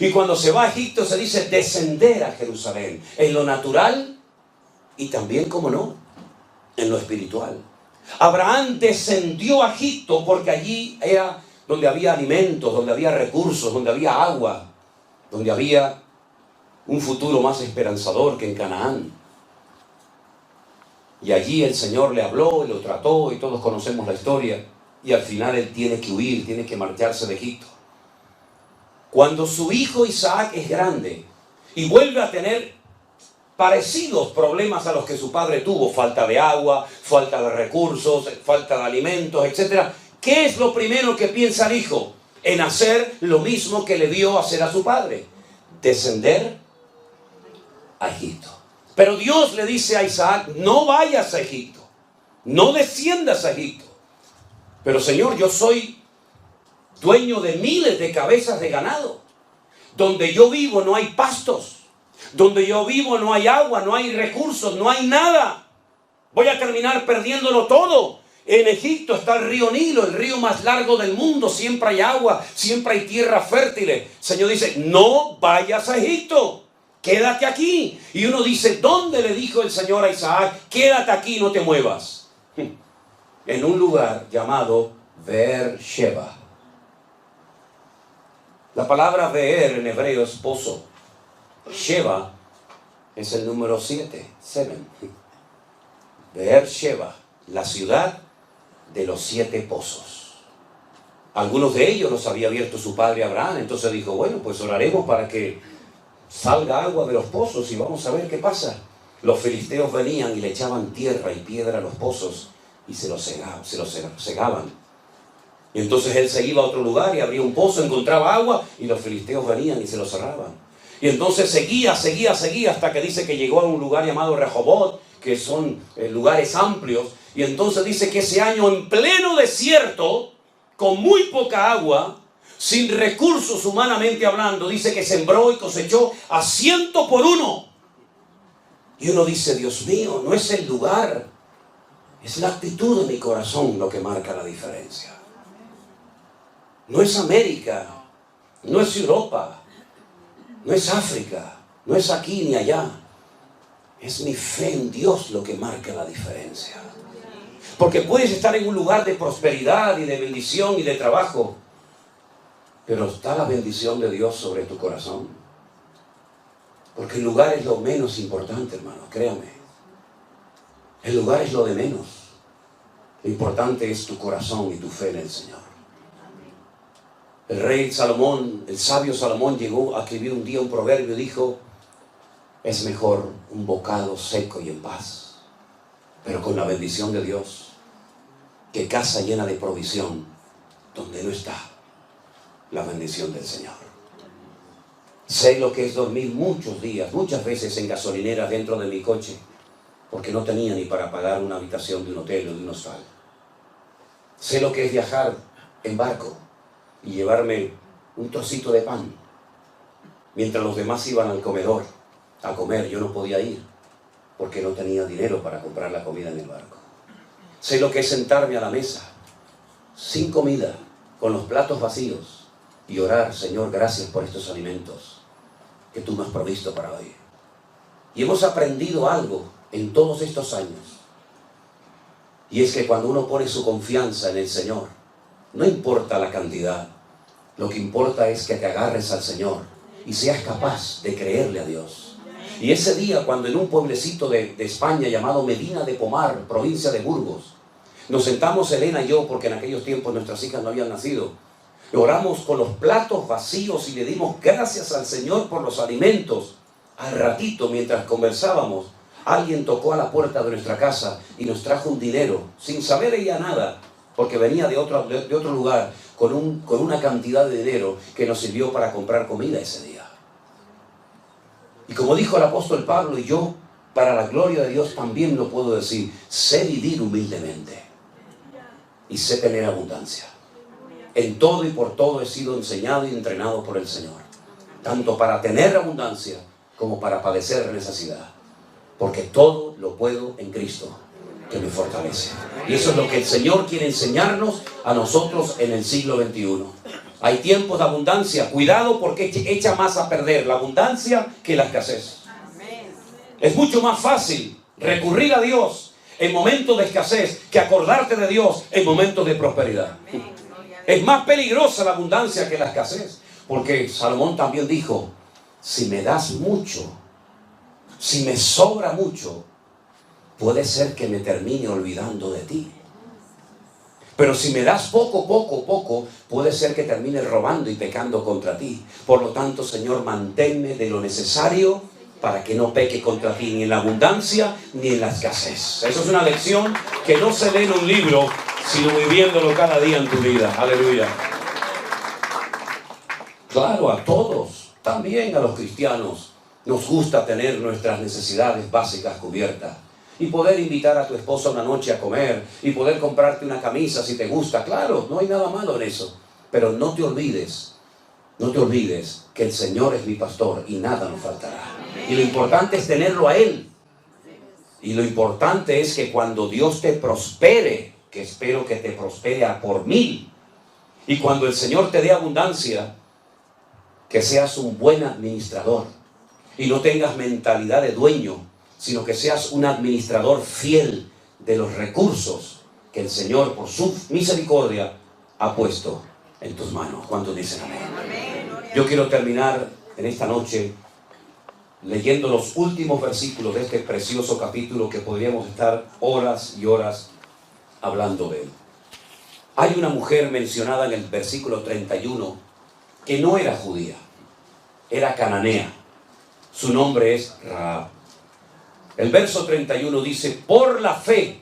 Y cuando se va a Egipto se dice descender a Jerusalén. En lo natural y también, como no, en lo espiritual. Abraham descendió a Egipto porque allí era donde había alimentos, donde había recursos, donde había agua, donde había un futuro más esperanzador que en Canaán. Y allí el Señor le habló y lo trató, y todos conocemos la historia. Y al final él tiene que huir, tiene que marcharse de Egipto. Cuando su hijo Isaac es grande y vuelve a tener parecidos problemas a los que su padre tuvo, falta de agua, falta de recursos, falta de alimentos, etc. ¿Qué es lo primero que piensa el hijo? En hacer lo mismo que le vio hacer a su padre: descender a Egipto. Pero Dios le dice a Isaac: no vayas a Egipto, no desciendas a Egipto. Pero Señor, yo soy dueño de miles de cabezas de ganado. Donde yo vivo no hay pastos. Donde yo vivo no hay agua, no hay recursos, no hay nada. Voy a terminar perdiéndolo todo. En Egipto está el río Nilo, el río más largo del mundo. Siempre hay agua, siempre hay tierra fértil. El Señor dice: no vayas a Egipto, quédate aquí. Y uno dice: ¿dónde le dijo el Señor a Isaac? Quédate aquí, no te muevas. En un lugar llamado Beer-sheba. La palabra Beer en hebreo es pozo. Sheba es el número 7, 7. Beer-sheba, la ciudad de los 7 pozos. Algunos de ellos los había abierto su padre Abraham. Entonces dijo: bueno, pues oraremos para que salga agua de los pozos y vamos a ver qué pasa. Los filisteos venían y le echaban tierra y piedra a los pozos y se los cegaban. Y entonces él se iba a otro lugar y abría un pozo, encontraba agua y los filisteos venían y se lo cerraban. Y entonces seguía hasta que dice que llegó a un lugar llamado Rehobot, que son lugares amplios. Y entonces dice que ese año, en pleno desierto, con muy poca agua, sin recursos humanamente hablando, dice que sembró y cosechó a 100 por 1. Y uno dice: Dios mío, no es el lugar, es la actitud de mi corazón lo que marca la diferencia. No es América, no es Europa, no es África, no es aquí ni allá. Es mi fe en Dios lo que marca la diferencia. Porque puedes estar en un lugar de prosperidad y de bendición y de trabajo, pero está la bendición de Dios sobre tu corazón. Porque el lugar es lo menos importante, hermano, créame. El lugar es lo de menos. Lo importante es tu corazón y tu fe en el Señor. El rey Salomón, el sabio Salomón, llegó a escribir un día un proverbio y dijo: es mejor un bocado seco y en paz, pero con la bendición de Dios, que casa llena de provisión donde no está la bendición del Señor. Sé lo que es dormir muchos días, muchas veces en gasolineras dentro de mi coche, porque no tenía ni para pagar una habitación de un hotel o de un hostal. Sé lo que es viajar en barco y llevarme un trocito de pan mientras los demás iban al comedor a comer. Yo no podía ir porque no tenía dinero para comprar la comida en el barco. Sé lo que es sentarme a la mesa sin comida, con los platos vacíos, y orar: Señor, gracias por estos alimentos que tú me has provisto para hoy. Y hemos aprendido algo en todos estos años, y es que cuando uno pone su confianza en el Señor, no importa la cantidad, lo que importa es que te agarres al Señor y seas capaz de creerle a Dios. Y ese día, cuando en un pueblecito de España llamado Medina de Pomar, provincia de Burgos, Nos sentamos Elena y yo, porque en aquellos tiempos nuestras hijas no habían nacido. Oramos con los platos vacíos y le dimos gracias al Señor por los alimentos. Al ratito, mientras conversábamos, alguien tocó a la puerta de nuestra casa y nos trajo un dinero, sin saber ella nada, porque venía de otro lugar, con una cantidad de dinero que nos sirvió para comprar comida ese día. Y como dijo el apóstol Pablo, y yo, para la gloria de Dios también lo puedo decir, sé vivir humildemente y sé tener abundancia. En todo y por todo he sido enseñado y entrenado por el Señor, tanto para tener abundancia como para padecer necesidad, porque todo lo puedo en Cristo que me fortalece. Y eso es lo que el Señor quiere enseñarnos a nosotros en el siglo XXI. Hay tiempos de abundancia, cuidado, porque echa más a perder la abundancia que la escasez. Es mucho más fácil recurrir a Dios en momentos de escasez que acordarte de Dios en momentos de prosperidad. Es más peligrosa la abundancia que la escasez, porque Salomón también dijo, si me das mucho, si me sobra mucho, puede ser que me termine olvidando de ti. Pero si me das poco, puede ser que termine robando y pecando contra ti. Por lo tanto, Señor, manténme de lo necesario para que no peque contra ti, ni en la abundancia, ni en la escasez. Eso es una lección que no se lee en un libro, sino viviéndolo cada día en tu vida. Aleluya. Claro, a todos, también a los cristianos, nos gusta tener nuestras necesidades básicas cubiertas. Y poder invitar a tu esposa una noche a comer, y poder comprarte una camisa si te gusta. Claro, no hay nada malo en eso. Pero no te olvides que el Señor es mi pastor y nada nos faltará. Y lo importante es tenerlo a Él. Y lo importante es que cuando Dios te prospere, que espero que te prospere a por 1000, y cuando el Señor te dé abundancia, que seas un buen administrador y no tengas mentalidad de dueño, sino que seas un administrador fiel de los recursos que el Señor, por su misericordia, ha puesto en tus manos. ¿Cuántos dicen amén? Yo quiero terminar en esta noche leyendo los últimos versículos de este precioso capítulo que podríamos estar horas y horas hablando de él. Hay una mujer mencionada en el versículo 31 que no era judía, era cananea. Su nombre es Rahab. El verso 31 dice, por la fe,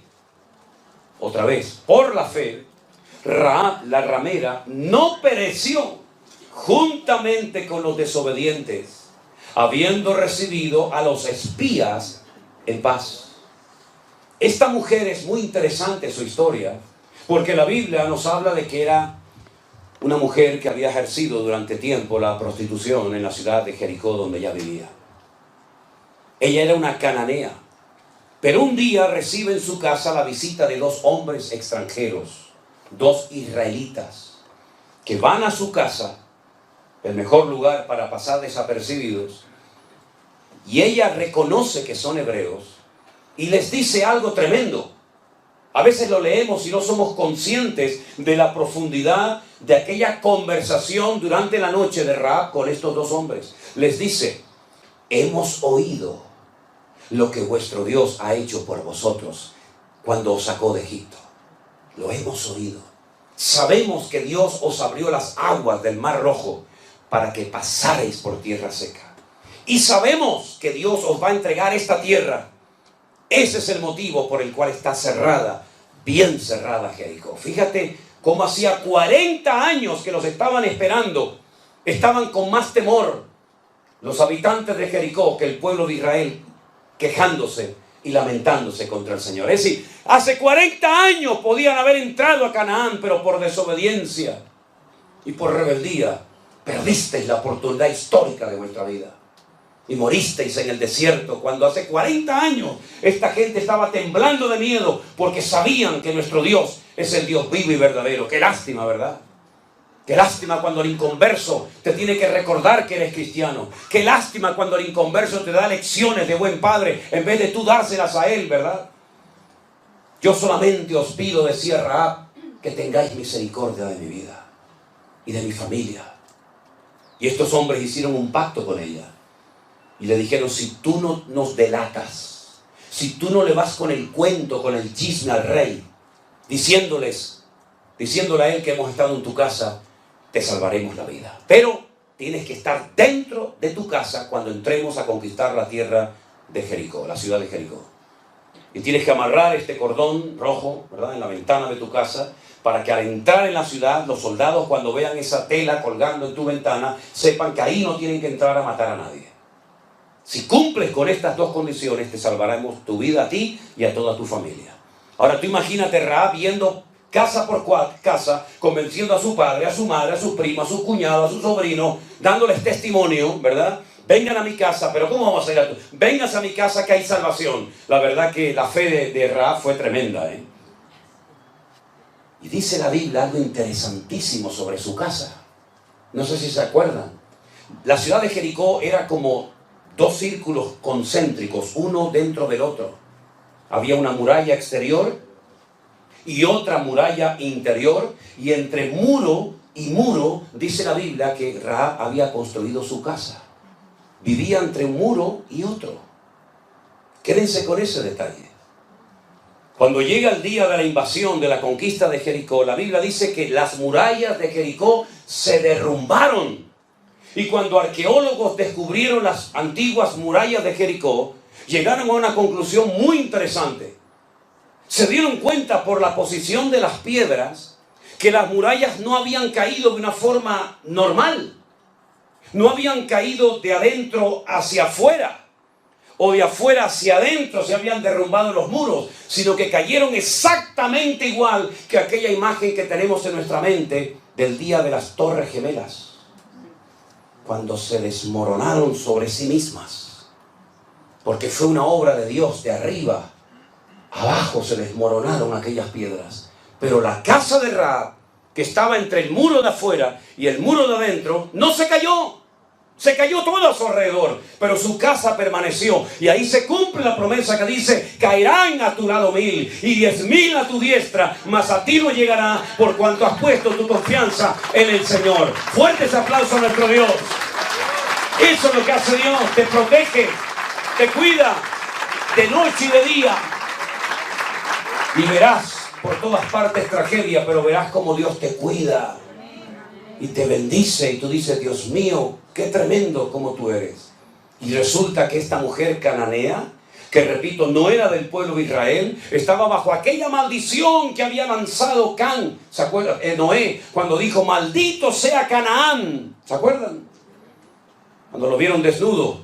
otra vez, por la fe, Rahab, la ramera, no pereció juntamente con los desobedientes, habiendo recibido a los espías en paz. Esta mujer es muy interesante su historia, porque la Biblia nos habla de que era una mujer que había ejercido durante tiempo la prostitución en la ciudad de Jericó, donde ella vivía. Ella era una cananea, pero un día recibe en su casa la visita de 2 hombres extranjeros, 2 israelitas, que van a su casa, el mejor lugar para pasar desapercibidos, y ella reconoce que son hebreos y les dice algo tremendo. A veces lo leemos y no somos conscientes de la profundidad de aquella conversación durante la noche de Rahab con estos 2 hombres. Les dice, hemos oído lo que vuestro Dios ha hecho por vosotros cuando os sacó de Egipto. Lo hemos oído. Sabemos que Dios os abrió las aguas del Mar Rojo para que pasarais por tierra seca. Y sabemos que Dios os va a entregar esta tierra. Ese es el motivo por el cual está cerrada, bien cerrada Jericó. Fíjate cómo hacía 40 años que los estaban esperando. Estaban con más temor los habitantes de Jericó que el pueblo de Israel, quejándose y lamentándose contra el Señor. Es decir, hace 40 años podían haber entrado a Canaán, pero por desobediencia y por rebeldía perdisteis la oportunidad histórica de vuestra vida y moristeis en el desierto, cuando hace 40 años esta gente estaba temblando de miedo porque sabían que nuestro Dios es el Dios vivo y verdadero. Qué lástima, ¿verdad? Qué lástima cuando el inconverso te tiene que recordar que eres cristiano. Qué lástima cuando el inconverso te da lecciones de buen padre en vez de tú dárselas a él, ¿verdad? Yo solamente os pido, decía Rahab, que tengáis misericordia de mi vida y de mi familia. Y estos hombres hicieron un pacto con ella y le dijeron, si tú no nos delatas, si tú no le vas con el cuento, con el chisme al rey, diciéndole a él que hemos estado en tu casa, te salvaremos la vida. Pero tienes que estar dentro de tu casa cuando entremos a conquistar la tierra de Jericó, la ciudad de Jericó. Y tienes que amarrar este cordón rojo, ¿verdad?, en la ventana de tu casa, para que al entrar en la ciudad, los soldados, cuando vean esa tela colgando en tu ventana, sepan que ahí no tienen que entrar a matar a nadie. Si cumples con estas dos condiciones, te salvaremos tu vida a ti y a toda tu familia. Ahora tú imagínate Rahab yendo casa por casa, convenciendo a su padre, a su madre, a sus primos, a sus cuñados, a sus sobrinos, dándoles testimonio, ¿verdad? Vengan a mi casa, pero ¿cómo vamos a ir a tu? Vengas a mi casa que hay salvación. La verdad que la fe de Rahab fue tremenda, ¿eh? Y dice la Biblia algo interesantísimo sobre su casa. No sé si se acuerdan. La ciudad de Jericó era como dos círculos concéntricos, uno dentro del otro. Había una muralla exterior y otra muralla interior, y entre muro y muro, dice la Biblia que Rahab había construido su casa. Vivía entre un muro y otro. Quédense con ese detalle. Cuando llega el día de la invasión, de la conquista de Jericó, la Biblia dice que las murallas de Jericó se derrumbaron. Y cuando arqueólogos descubrieron las antiguas murallas de Jericó, llegaron a una conclusión muy interesante. Se dieron cuenta por la posición de las piedras que las murallas no habían caído de una forma normal. No habían caído de adentro hacia afuera o de afuera hacia adentro, se habían derrumbado los muros, sino que cayeron exactamente igual que aquella imagen que tenemos en nuestra mente del día de las Torres Gemelas, cuando se desmoronaron sobre sí mismas, porque fue una obra de Dios. De arriba abajo se desmoronaron aquellas piedras, pero la casa de Rahab, que estaba entre el muro de afuera y el muro de adentro, no se cayó. Se cayó todo a su alrededor, pero su casa permaneció. Y ahí se cumple la promesa que dice: caerán a tu lado 1000 y 10.000 a tu diestra, mas a ti no llegará, por cuanto has puesto tu confianza en el Señor. Fuertes aplausos a nuestro Dios. Eso es lo que hace Dios. Te protege, te cuida de noche y de día. Y verás por todas partes tragedia, pero verás como Dios te cuida y te bendice, y tú dices: Dios mío, qué tremendo como tú eres. Y resulta que esta mujer cananea, que repito, no era del pueblo de Israel, estaba bajo aquella maldición que había lanzado Can, ¿se acuerdan? Noé, cuando dijo: maldito sea Canaán, ¿se acuerdan? Cuando lo vieron desnudo,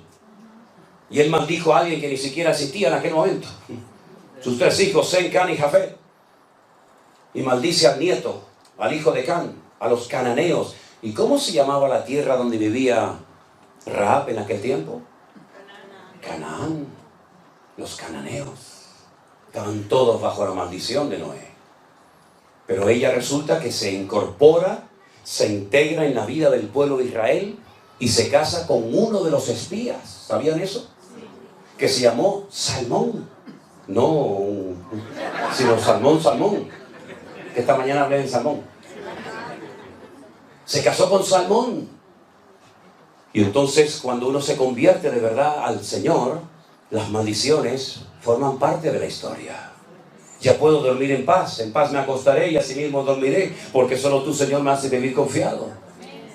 y él maldijo a alguien que ni siquiera existía en aquel momento, sus 3 hijos, Sem, Can y Jafet, y maldice al nieto, al hijo de Can, a los cananeos. ¿Y cómo se llamaba la tierra donde vivía Rahab en aquel tiempo? Canaán. Los cananeos estaban todos bajo la maldición de Noé. Pero ella resulta que se incorpora, se integra en la vida del pueblo de Israel y se casa con uno de los espías. ¿Sabían eso? Que se llamó Salmón. No, sino Salmón. Que esta mañana hablé de Salmón. Se casó con Salmón. Y entonces, cuando uno se convierte de verdad al Señor, las maldiciones forman parte de la historia. Ya puedo dormir en paz me acostaré y así mismo dormiré, porque solo tú, Señor, me haces vivir confiado.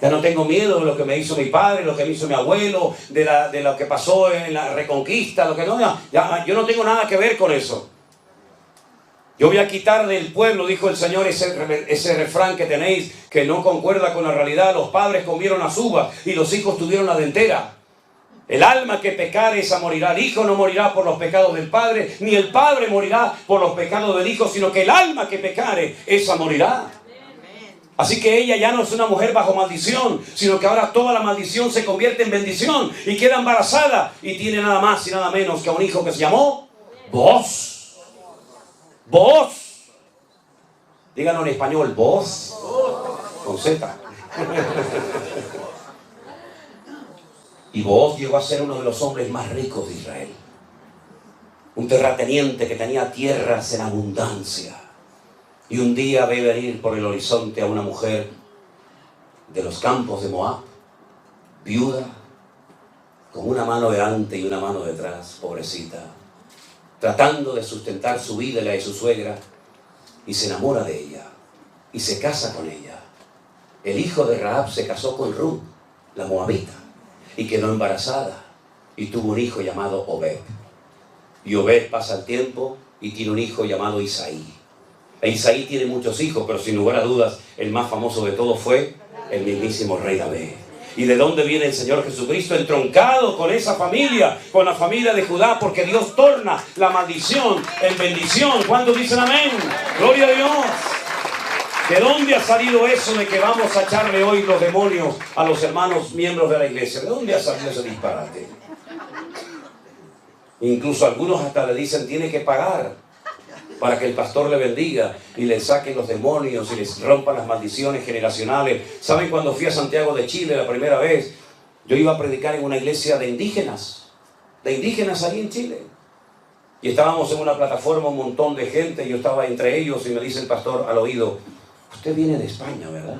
Ya no tengo miedo de lo que me hizo mi padre, lo que me hizo mi abuelo, de lo que pasó en la Reconquista, lo que no, ya, yo no tengo nada que ver con eso. Yo voy a quitar del pueblo, dijo el Señor, ese refrán que tenéis que no concuerda con la realidad. Los padres comieron las uvas y los hijos tuvieron la dentera. El alma que pecare, esa morirá. El hijo no morirá por los pecados del padre, ni el padre morirá por los pecados del hijo, sino que el alma que pecare, esa morirá. Así que ella ya no es una mujer bajo maldición, sino que ahora toda la maldición se convierte en bendición y queda embarazada y tiene nada más y nada menos que a un hijo que se llamó Booz. Booz. Díganlo en español, Booz. Con Z. Y Booz llegó a ser uno de los hombres más ricos de Israel. Un terrateniente que tenía tierras en abundancia. Y un día ve venir por el horizonte a una mujer de los campos de Moab, viuda, con una mano delante y una mano detrás, pobrecita, tratando de sustentar su vida y la de su suegra. y se enamora de ella y se casa con ella. El hijo de Rahab se casó con Ruth, la moabita, y quedó embarazada y tuvo un hijo llamado Obed. Y Obed pasa el tiempo y tiene un hijo llamado Isaí. E Isaí tiene muchos hijos, pero sin lugar a dudas el más famoso de todos fue el mismísimo rey David. ¿Y de dónde viene el Señor Jesucristo? Entroncado con esa familia, con la familia de Judá, porque Dios torna la maldición en bendición. ¿Cuántos dicen amén? ¡Gloria a Dios! ¿De dónde ha salido eso de que vamos a echarle hoy los demonios a los hermanos miembros de la iglesia? ¿De dónde ha salido ese disparate? Incluso algunos hasta le dicen tiene que pagar para que el pastor le bendiga y le saque los demonios y les rompa las maldiciones generacionales. ¿Saben cuando fui a Santiago de Chile la primera vez? Yo iba a predicar en una iglesia de indígenas ahí en Chile. Y estábamos en una plataforma, un montón de gente, y yo estaba entre ellos y me dice el pastor al oído, usted viene de España, ¿verdad?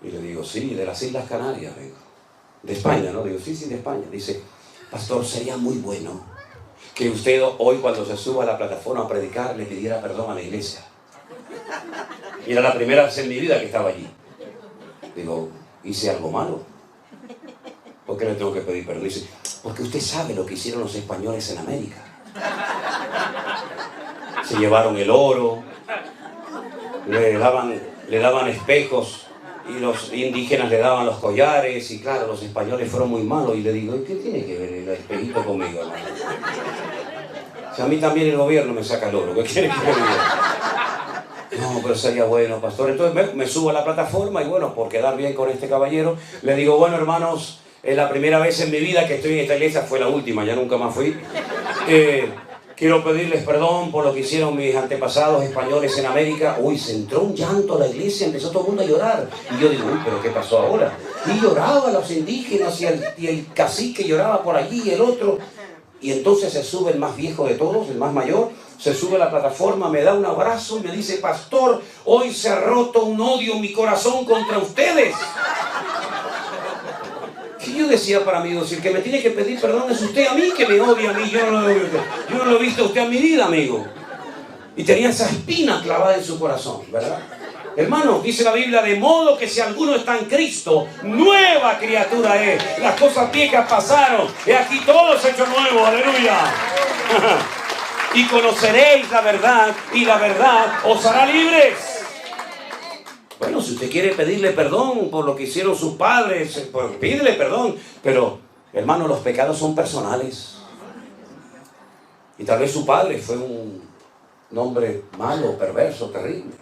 Y le digo, sí, de las Islas Canarias vengo. De España, ¿no? Digo, sí, de España. Dice, pastor, sería muy bueno que usted hoy cuando se suba a la plataforma a predicar le pidiera perdón a la iglesia. Y era la primera vez en mi vida que estaba allí. Digo, ¿hice algo malo? ¿Por qué le tengo que pedir perdón? Dice, porque usted sabe lo que hicieron los españoles en América. Se llevaron el oro, le daban espejos y los indígenas le daban los collares y claro, los españoles fueron muy malos. Y le digo, ¿qué tiene que ver el espejito conmigo, hermano? O sea, a mí también el gobierno me saca el oro, ¿qué quiere que me diga? No, pero sería bueno, pastor. Entonces me subo a la plataforma y bueno, por quedar bien con este caballero, le digo, bueno, hermanos, es la primera vez en mi vida que estoy en esta iglesia, fue la última, ya nunca más fui. Quiero pedirles perdón por lo que hicieron mis antepasados españoles en América. Uy, se entró un llanto a la iglesia, empezó todo el mundo a llorar. Y yo digo, uy, ¿pero qué pasó ahora? Y lloraban los indígenas y el cacique lloraba por allí y el otro. Y entonces se sube el más viejo de todos, el más mayor, se sube a la plataforma, me da un abrazo y me dice, pastor, hoy se ha roto un odio en mi corazón contra ustedes. Y yo decía para mí, decir que me tiene que pedir perdón es usted a mí, que me odia a mí. Yo no lo he visto a usted en mi vida, amigo. Y tenía esa espina clavada en su corazón, ¿verdad? Hermano, dice la Biblia, de modo que si alguno está en Cristo, nueva criatura es. Las cosas viejas pasaron, y aquí todo se ha hecho nuevo, aleluya. Y conoceréis la verdad, y la verdad os hará libres. Bueno, si usted quiere pedirle perdón por lo que hicieron sus padres, pues pídele perdón. Pero, hermano, los pecados son personales. Y tal vez su padre fue un hombre malo, perverso, terrible.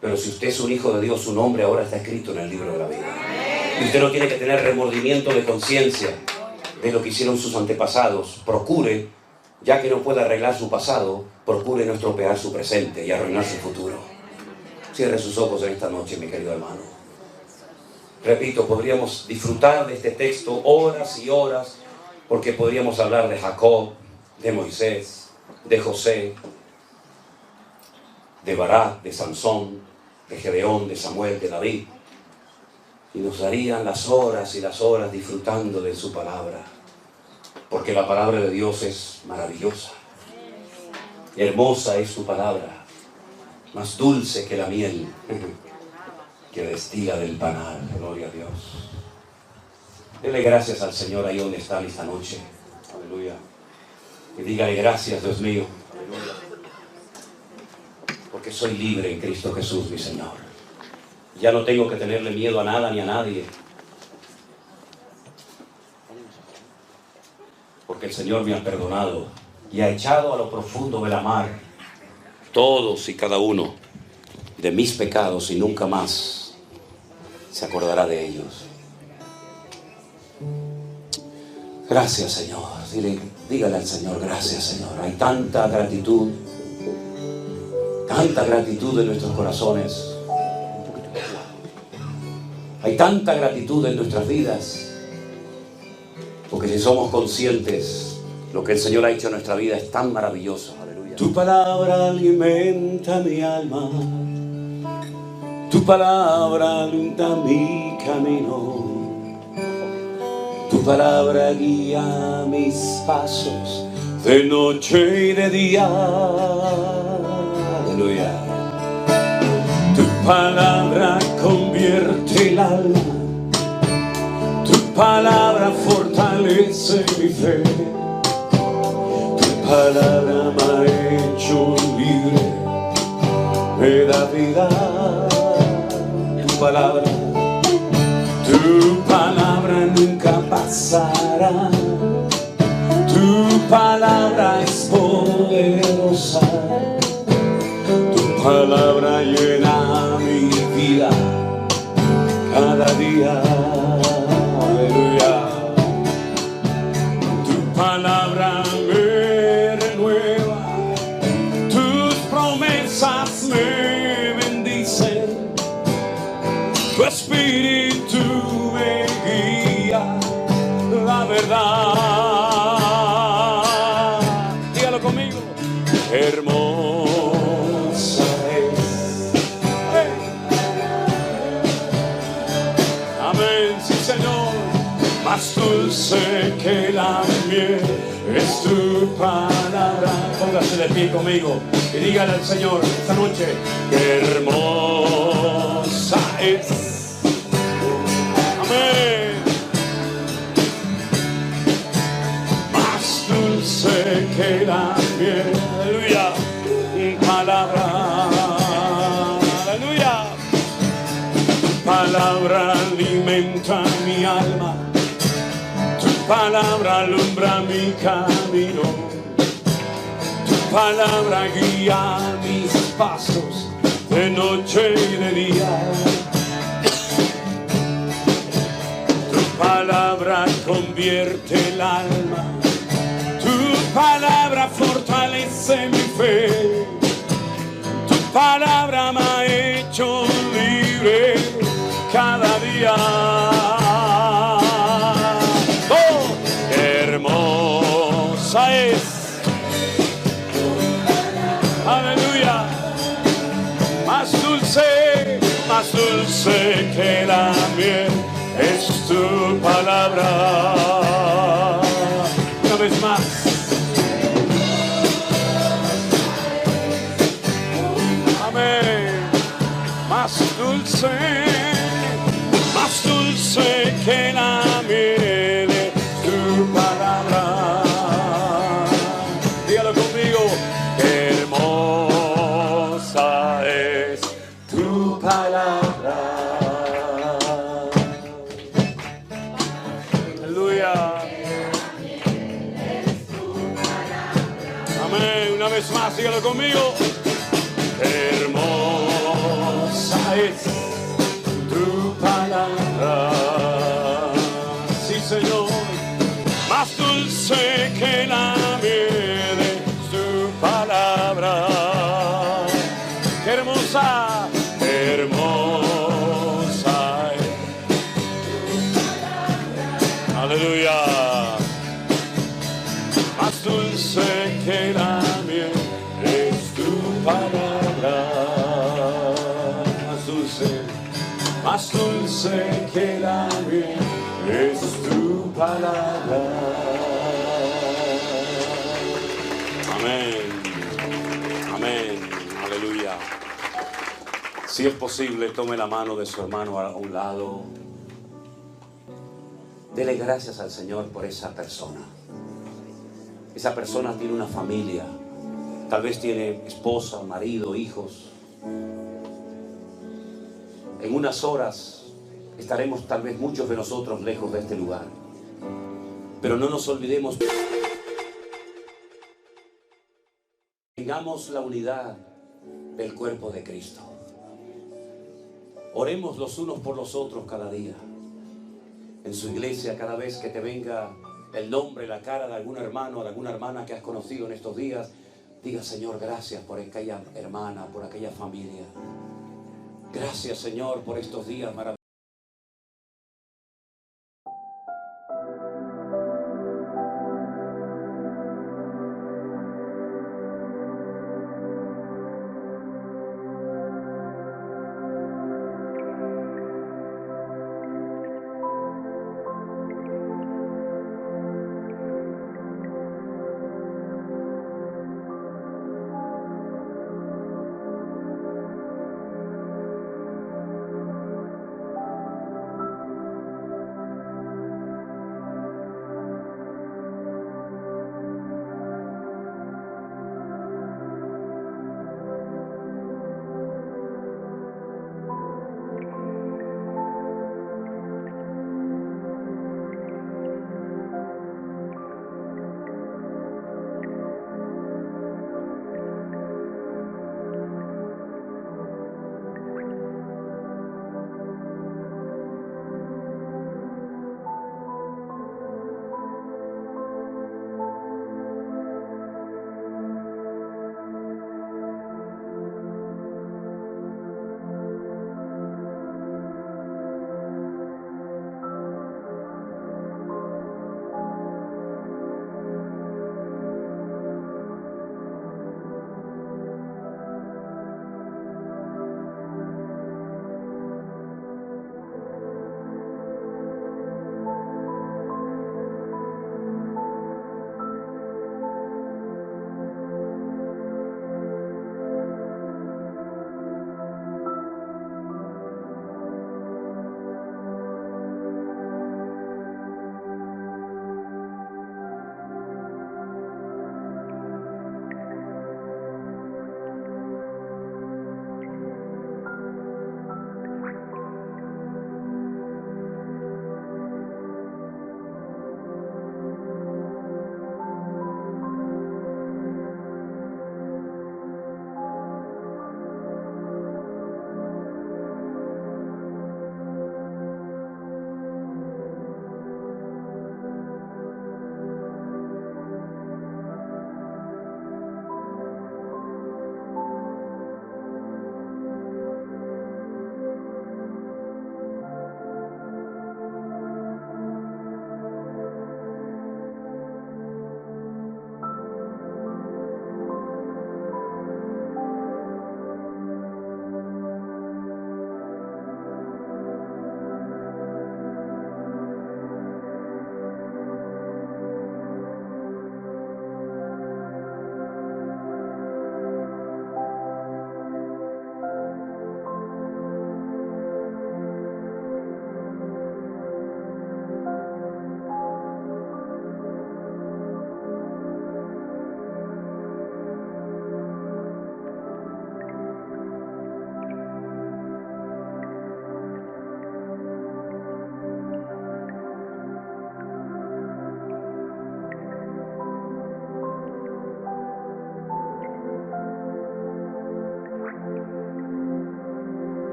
Pero si usted es un hijo de Dios, su nombre ahora está escrito en el libro de la vida. Y usted no tiene que tener remordimiento de conciencia de lo que hicieron sus antepasados. Procure, ya que no puede arreglar su pasado, procure no estropear su presente y arruinar su futuro. Cierre sus ojos en esta noche, mi querido hermano. Repito, podríamos disfrutar de este texto horas y horas, porque podríamos hablar de Jacob, de Moisés, de José, de Barak, de Sansón, de Gedeón, de Samuel, de David. Y nos darían las horas y las horas disfrutando de su palabra, porque la palabra de Dios es maravillosa. Hermosa es su palabra. Más dulce que la miel que destila del panal. Gloria a Dios. Dele gracias al Señor ahí donde está esta noche. Aleluya. Y dígale gracias, Dios mío. Aleluya. Porque soy libre en Cristo Jesús, mi Señor. Ya no tengo que tenerle miedo a nada ni a nadie. Porque el Señor me ha perdonado y ha echado a lo profundo de la mar todos y cada uno de mis pecados y nunca más se acordará de ellos. Gracias, Señor. Dígale al Señor, gracias, Señor. Hay tanta gratitud en nuestros corazones. Hay tanta gratitud en nuestras vidas, porque si somos conscientes, lo que el Señor ha hecho en nuestra vida es tan maravilloso. Tu palabra alimenta mi alma, tu palabra alumbra mi camino, tu palabra guía mis pasos de noche y de día. palabra convierte el alma, tu palabra fortalece mi fe, tu palabra me ha hecho libre, me da vida. Tu palabra nunca pasará, tu palabra es poderosa, tu palabra llena mi vida cada día. Aleluya. Tu palabra me renueva, tus promesas me bendicen, tu espíritu me guía, la verdad. Dígalo conmigo. Hermosa es. Hey. Amén, sí Señor. Más dulce que la miel es tu palabra. Póngase de pie conmigo y dígale al Señor esta noche: qué hermosa es. Amén. Más dulce que la miel. Aleluya. Palabra. Aleluya. Palabra alimenta mi alma, tu palabra alumbra mi camino, tu palabra guía mis pasos de noche y de día. Tu palabra convierte el alma, tu palabra fortalece mi fe, tu palabra me ha hecho libre cada día. Oh, qué hermosa es. Aleluya. Más dulce que la miel es tu palabra. Una vez más. Amén. Más dulce que la miel es tu palabra. Dígalo conmigo. Qué hermosa es tu palabra. Aleluya. Amén. Una vez más, dígalo conmigo. Qué hermosa es tu palabra. Sí, Señor. Más dulce que la miel es tu palabra. Qué hermosa, hermosa es. Aleluya. Más dulce que la miel es tu palabra. Más dulce que la miel es tu palabra. Amén. Amén. Aleluya. Si es posible, tome la mano de su hermano a un lado. Dele gracias al Señor por esa persona. Esa persona tiene una familia. Tal vez tiene esposa, marido, hijos. En unas horas estaremos tal vez muchos de nosotros lejos de este lugar. Pero no nos olvidemos. Tengamos la unidad del cuerpo de Cristo. Oremos los unos por los otros cada día. En su iglesia, cada vez que te venga el nombre, la cara de algún hermano o de alguna hermana que has conocido en estos días, diga: Señor, gracias por aquella hermana, por aquella familia. Gracias, Señor, por estos días maravillosos.